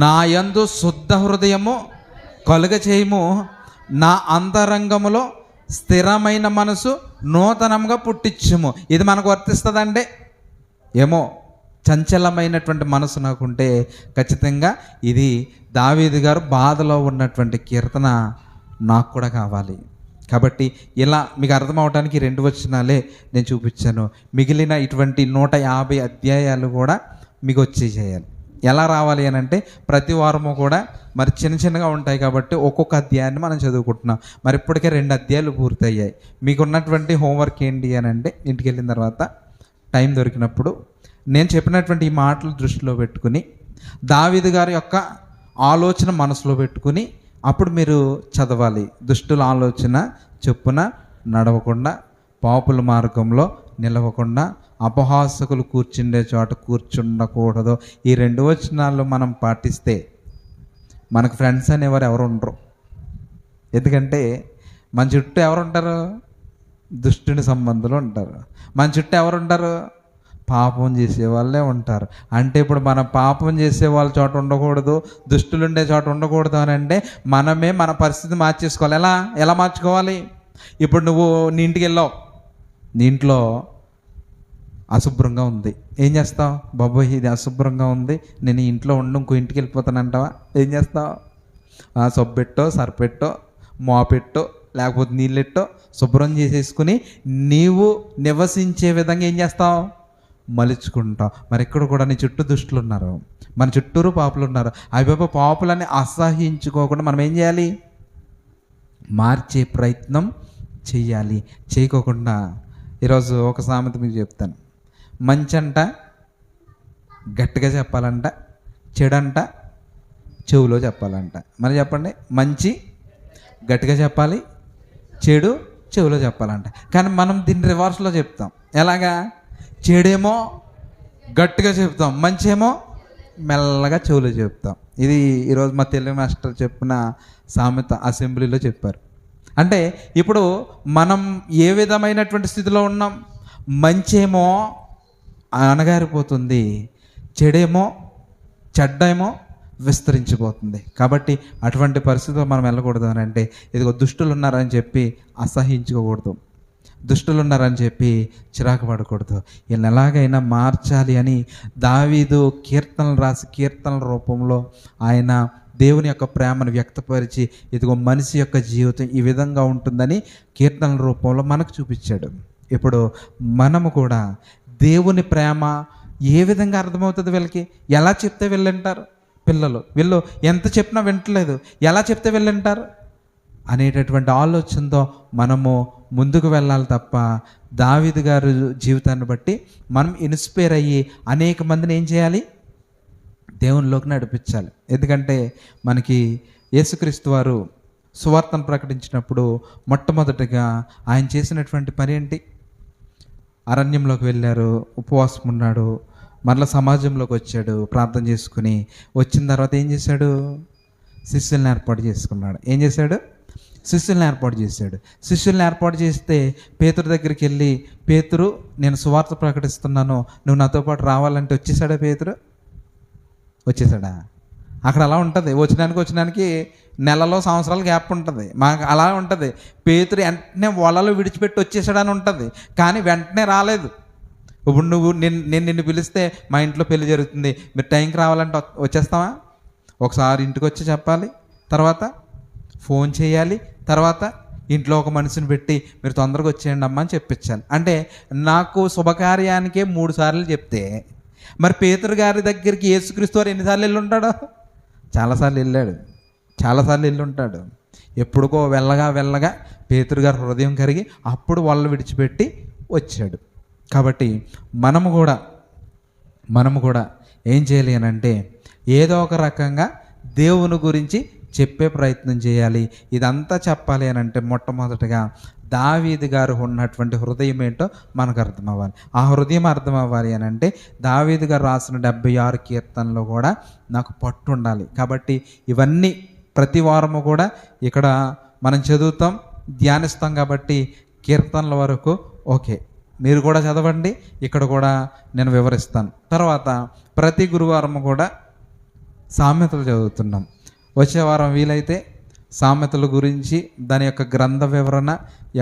నా యందు శుద్ధ హృదయము కలుగ చేయము, నా అంతరంగములో స్థిరమైన మనసు నూతనంగా పుట్టించుము. ఇది మనకు వర్తిస్తుందండి? ఏమో, చంచలమైనటువంటి మనసు నాకుంటే ఖచ్చితంగా ఇది దావీదు గారు బాధలో ఉన్నటువంటి కీర్తన నాకు కూడా కావాలి. కాబట్టి ఇలా మీకు అర్థం అవడానికి 2 వచనాలే నేను చూపించాను. మిగిలిన ఇటువంటి 150 అధ్యాయాలు కూడా మీకు వచ్చేసేయాలి. ఎలా రావాలి అని అంటే ప్రతి వారము కూడా మరి చిన్నగా ఉంటాయి కాబట్టి ఒక్కొక్క అధ్యాయాన్ని మనం చదువుకుంటున్నాం. మరి ఇప్పటికే 2 అధ్యాయాలు పూర్తయ్యాయి. మీకు ఉన్నటువంటి హోంవర్క్ ఏంటి అని అంటే ఇంటికి వెళ్ళిన తర్వాత టైం దొరికినప్పుడు నేను చెప్పినటువంటి ఈ మాటలు దృష్టిలో పెట్టుకుని దావీదు గారి యొక్క ఆలోచన మనసులో పెట్టుకుని అప్పుడు మీరు చదవాలి. దుష్టుల ఆలోచన చొప్పున నడవకుండా, పాపుల మార్గంలో నిలవకుండా, అపహాసకులు కూర్చుండే చోట కూర్చుండకూడదు. ఈ 2 వచనాలు మనం పాటిస్తే మనకు ఫ్రెండ్స్ అనేవారు ఎవరు ఉండరు. ఎందుకంటే మన చుట్టూ ఎవరు ఉంటారు? దుష్టుని సంబంధులు ఉంటారు. మన చుట్టూ ఎవరు ఉంటారు? పాపం చేసే వాళ్ళే ఉంటారు. అంటే ఇప్పుడు మనం పాపం చేసే వాళ్ళ చోట ఉండకూడదు, దుష్టులు ఉండే చోట ఉండకూడదు అని అంటే మనమే మన పరిస్థితి మార్చేసుకోవాలి. ఎలా మార్చుకోవాలి? ఇప్పుడు నువ్వు నీ ఇంటికి వెళ్ళావు, నీ ఇంట్లో అశుభ్రంగా ఉంది. ఏం చేస్తావు? బాబోయ్ ఇది అశుభ్రంగా ఉంది, నేను ఇంట్లో ఇంకో ఇంటికి వెళ్ళిపోతానంటావా? ఏం చేస్తావు? సబ్బెట్టో, సర్పెట్టో, మోపెట్టో, లేకపోతే నీళ్ళెట్టో శుభ్రం చేసేసుకుని నీవు నివసించే విధంగా ఏం చేస్తావు? మలుచుకుంటాం. మరి ఇక్కడ కూడా నీ చుట్టూ దుష్టులు ఉన్నారు, మన చుట్టూరు పాపులు ఉన్నారు. అవి పాపులని అసహించుకోకుండా మనం ఏం చేయాలి? మార్చే ప్రయత్నం చెయ్యాలి. చేయకోకుండా ఈరోజు ఒక సామెత మీకు చెప్తాను. మంచంట గట్టిగా చెప్పాలంట, చెడంట చెవులో చెప్పాలంట. మరి చెప్పండి, మంచి గట్టిగా చెప్పాలి, చెడు చెవులో చెప్పాలంట. కానీ మనం దీన్ని రివర్స్లో చెప్తాం. ఎలాగా? చెడేమో గట్టిగా చెప్తాం, మంచేమో మెల్లగా చెవులో చెప్తాం. ఇది ఈరోజు మా తెలుగు మాస్టర్ చెప్పిన సామెత అసెంబ్లీలో చెప్పారు. అంటే ఇప్పుడు మనం ఏ విధమైనటువంటి స్థితిలో ఉన్నాం? మంచేమో అణగారిపోతుంది, చెడ్డేమో విస్తరించిపోతుంది. కాబట్టి అటువంటి పరిస్థితిలో మనం వెళ్ళకూడదు అని అంటే ఇదిగో దుష్టులు ఉన్నారని చెప్పి అసహించుకోకూడదు, దుష్టులు ఉన్నారని చెప్పి చిరాకు పడకూడదు. వీళ్ళని ఎలాగైనా మార్చాలి అని దావీదు కీర్తనలు రాసి కీర్తనల రూపంలో ఆయన దేవుని యొక్క ప్రేమను వ్యక్తపరిచి ఇదిగో మనిషి యొక్క జీవితం ఈ విధంగా ఉంటుందని కీర్తనల రూపంలో మనకు చూపించాడు. ఇప్పుడు మనము కూడా దేవుని ప్రేమ ఏ విధంగా అర్థమవుతుంది వీళ్ళకి? ఎలా చెప్తే వీళ్ళంటారు? పిల్లలు వీళ్ళు ఎంత చెప్పినా వింటలేదు, ఎలా చెప్తే వీళ్ళంటారు అనేటటువంటి ఆలోచనతో మనము ముందుకు వెళ్ళాలి తప్ప దావీదు గారి జీవితాన్ని బట్టి మనం ఇన్స్పైర్ అయ్యి అనేక మందిని ఏం చేయాలి? దేవునిలోకి నడిపించాలి. ఎందుకంటే మనకి యేసుక్రీస్తు వారు సువార్తను ప్రకటించినప్పుడు మొట్టమొదటిగా ఆయన చేసినటువంటి పని ఏంటి? అరణ్యంలోకి వెళ్ళారు, ఉపవాసం ఉన్నాడు, మరలా సమాజంలోకి వచ్చాడు, ప్రార్థన చేసుకుని వచ్చిన తర్వాత ఏం చేశాడు? శిష్యుల్ని ఏర్పాటు చేసుకున్నాడు. ఏం చేశాడు? శిష్యుల్ని ఏర్పాటు చేశాడు. శిష్యుల్ని ఏర్పాటు చేస్తే పేతురు దగ్గరికి వెళ్ళి, పేతురు నేను సువార్త ప్రకటిస్తున్నాను, నువ్వు నాతో పాటు రావాలంటే వచ్చేసాడా? పేతురు వచ్చేసాడా? అక్కడ అలా ఉంటుంది, వచ్చినానికి నెలలో సంవత్సరాల గ్యాప్ ఉంటుంది. మాకు అలా ఉంటుంది. పేతురు వెంటనే వలలో విడిచిపెట్టి వచ్చేసాడని ఉంటుంది, కానీ వెంటనే రాలేదు. ఇప్పుడు నేను నిన్ను పిలిస్తే మా ఇంట్లో పెళ్లి జరుగుతుంది, మీరు టైంకి రావాలంటే వచ్చేస్తావా? ఒకసారి ఇంటికి వచ్చి చెప్పాలి, తర్వాత ఫోన్ చేయాలి, తర్వాత ఇంట్లో ఒక మనిషిని పెట్టి మీరు తొందరగా వచ్చేయండి అమ్మా అని చెప్పించాలి. అంటే నాకు శుభకార్యానికే 3 సార్లు చెప్తే మరి పేతురు గారి దగ్గరికి యేసుక్రీస్తు వారు ఎన్నిసార్లు వెళ్ళి ఉంటాడో? చాలాసార్లు వెళ్ళి ఉంటాడు. ఎప్పుడుకో వెళ్ళగా పేతురు గారి హృదయం కరిగి అప్పుడు వాళ్ళు విడిచిపెట్టి వచ్చాడు. కాబట్టి మనము కూడా ఏం చేయాలి అని అంటే ఏదో ఒక రకంగా దేవుని గురించి చెప్పే ప్రయత్నం చేయాలి. ఇదంతా చెప్పాలి అని అంటే మొట్టమొదటిగా దావీదు గారు ఉన్నటువంటి హృదయం ఏంటో మనకు అర్థం అవ్వాలి. ఆ హృదయం అర్థం అవ్వాలి అని అంటే దావీదు గారు రాసిన 76 కీర్తనలో కూడా నాకు పట్టు ఉండాలి. కాబట్టి ఇవన్నీ ప్రతి వారము కూడా ఇక్కడ మనం చదువుతాం, ధ్యానిస్తాం. కాబట్టి కీర్తనల వరకు ఓకే, మీరు కూడా చదవండి, ఇక్కడ కూడా నేను వివరిస్తాను. తర్వాత ప్రతి గురువారం కూడా సామెతలు చదువుతున్నాం. వచ్చే వారం వీలైతే సామెతల గురించి, దాని యొక్క గ్రంథ వివరణ,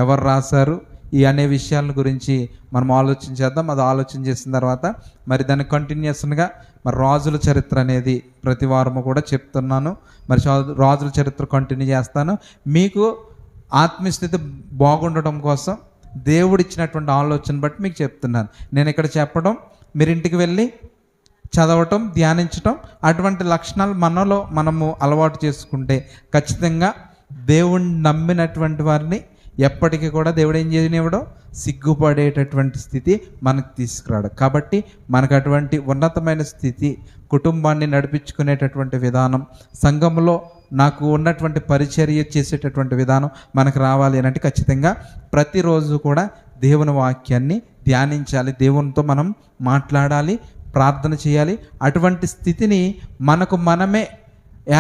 ఎవరు రాశారు, ఈ అనే విషయాల గురించి మనం ఆలోచించేద్దాం. అది ఆలోచన చేసిన తర్వాత మరి దాన్ని కంటిన్యూస్గా మరి రాజుల చరిత్ర అనేది ప్రతి వారము కూడా చెప్తున్నాను. మరి రాజుల చరిత్ర కంటిన్యూ చేస్తాను. మీకు ఆత్మీయస్థితి బాగుండటం కోసం దేవుడిచ్చినటువంటి ఆలోచన బట్టి మీకు చెప్తున్నాను. నేను ఇక్కడ చెప్పడం, మీరు ఇంటికి వెళ్ళి చదవటం, ధ్యానించటం, అటువంటి లక్షణాలు మనము అలవాటు చేసుకుంటే ఖచ్చితంగా దేవుణ్ణి నమ్మినటువంటి వారిని ఎప్పటికీ కూడా దేవుడు ఏం చేయనివ్వడం, సిగ్గుపడేటటువంటి స్థితి మనకు తీసుకురాడు. కాబట్టి మనకు అటువంటి ఉన్నతమైన స్థితి, కుటుంబాన్ని నడిపించుకునేటటువంటి విధానం, సంఘంలో నాకు ఉన్నటువంటి పరిచర్య చేసేటటువంటి విధానం మనకు రావాలి అని అంటే ఖచ్చితంగా ప్రతిరోజు కూడా దేవుని వాక్యాన్ని ధ్యానించాలి, దేవునితో మనం మాట్లాడాలి, ప్రార్థన చేయాలి. అటువంటి స్థితిని మనకు మనమే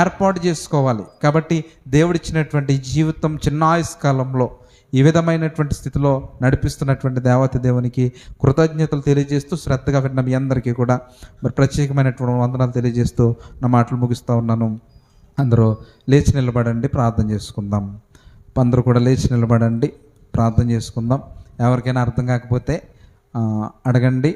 ఏర్పాటు చేసుకోవాలి. కాబట్టి దేవుడిచ్చినటువంటి జీవితం చిన్న ఆయుష్కాలంలో ఈ విధమైనటువంటి స్థితిలో నడిపిస్తున్నటువంటి దేవత దేవునికి కృతజ్ఞతలు తెలియజేస్తూ, శ్రద్ధగా విన్న మీ అందరికీ కూడా మరి ప్రత్యేకమైనటువంటి వందనాలు తెలియజేస్తూ నా మాటలు ముగిస్తూ ఉన్నాను. అందరూ లేచి నిలబడండి, ప్రార్థన చేసుకుందాం. అందరూ కూడా లేచి నిలబడండి, ప్రార్థన చేసుకుందాం. ఎవరికైనా అర్థం కాకపోతే అడగండి.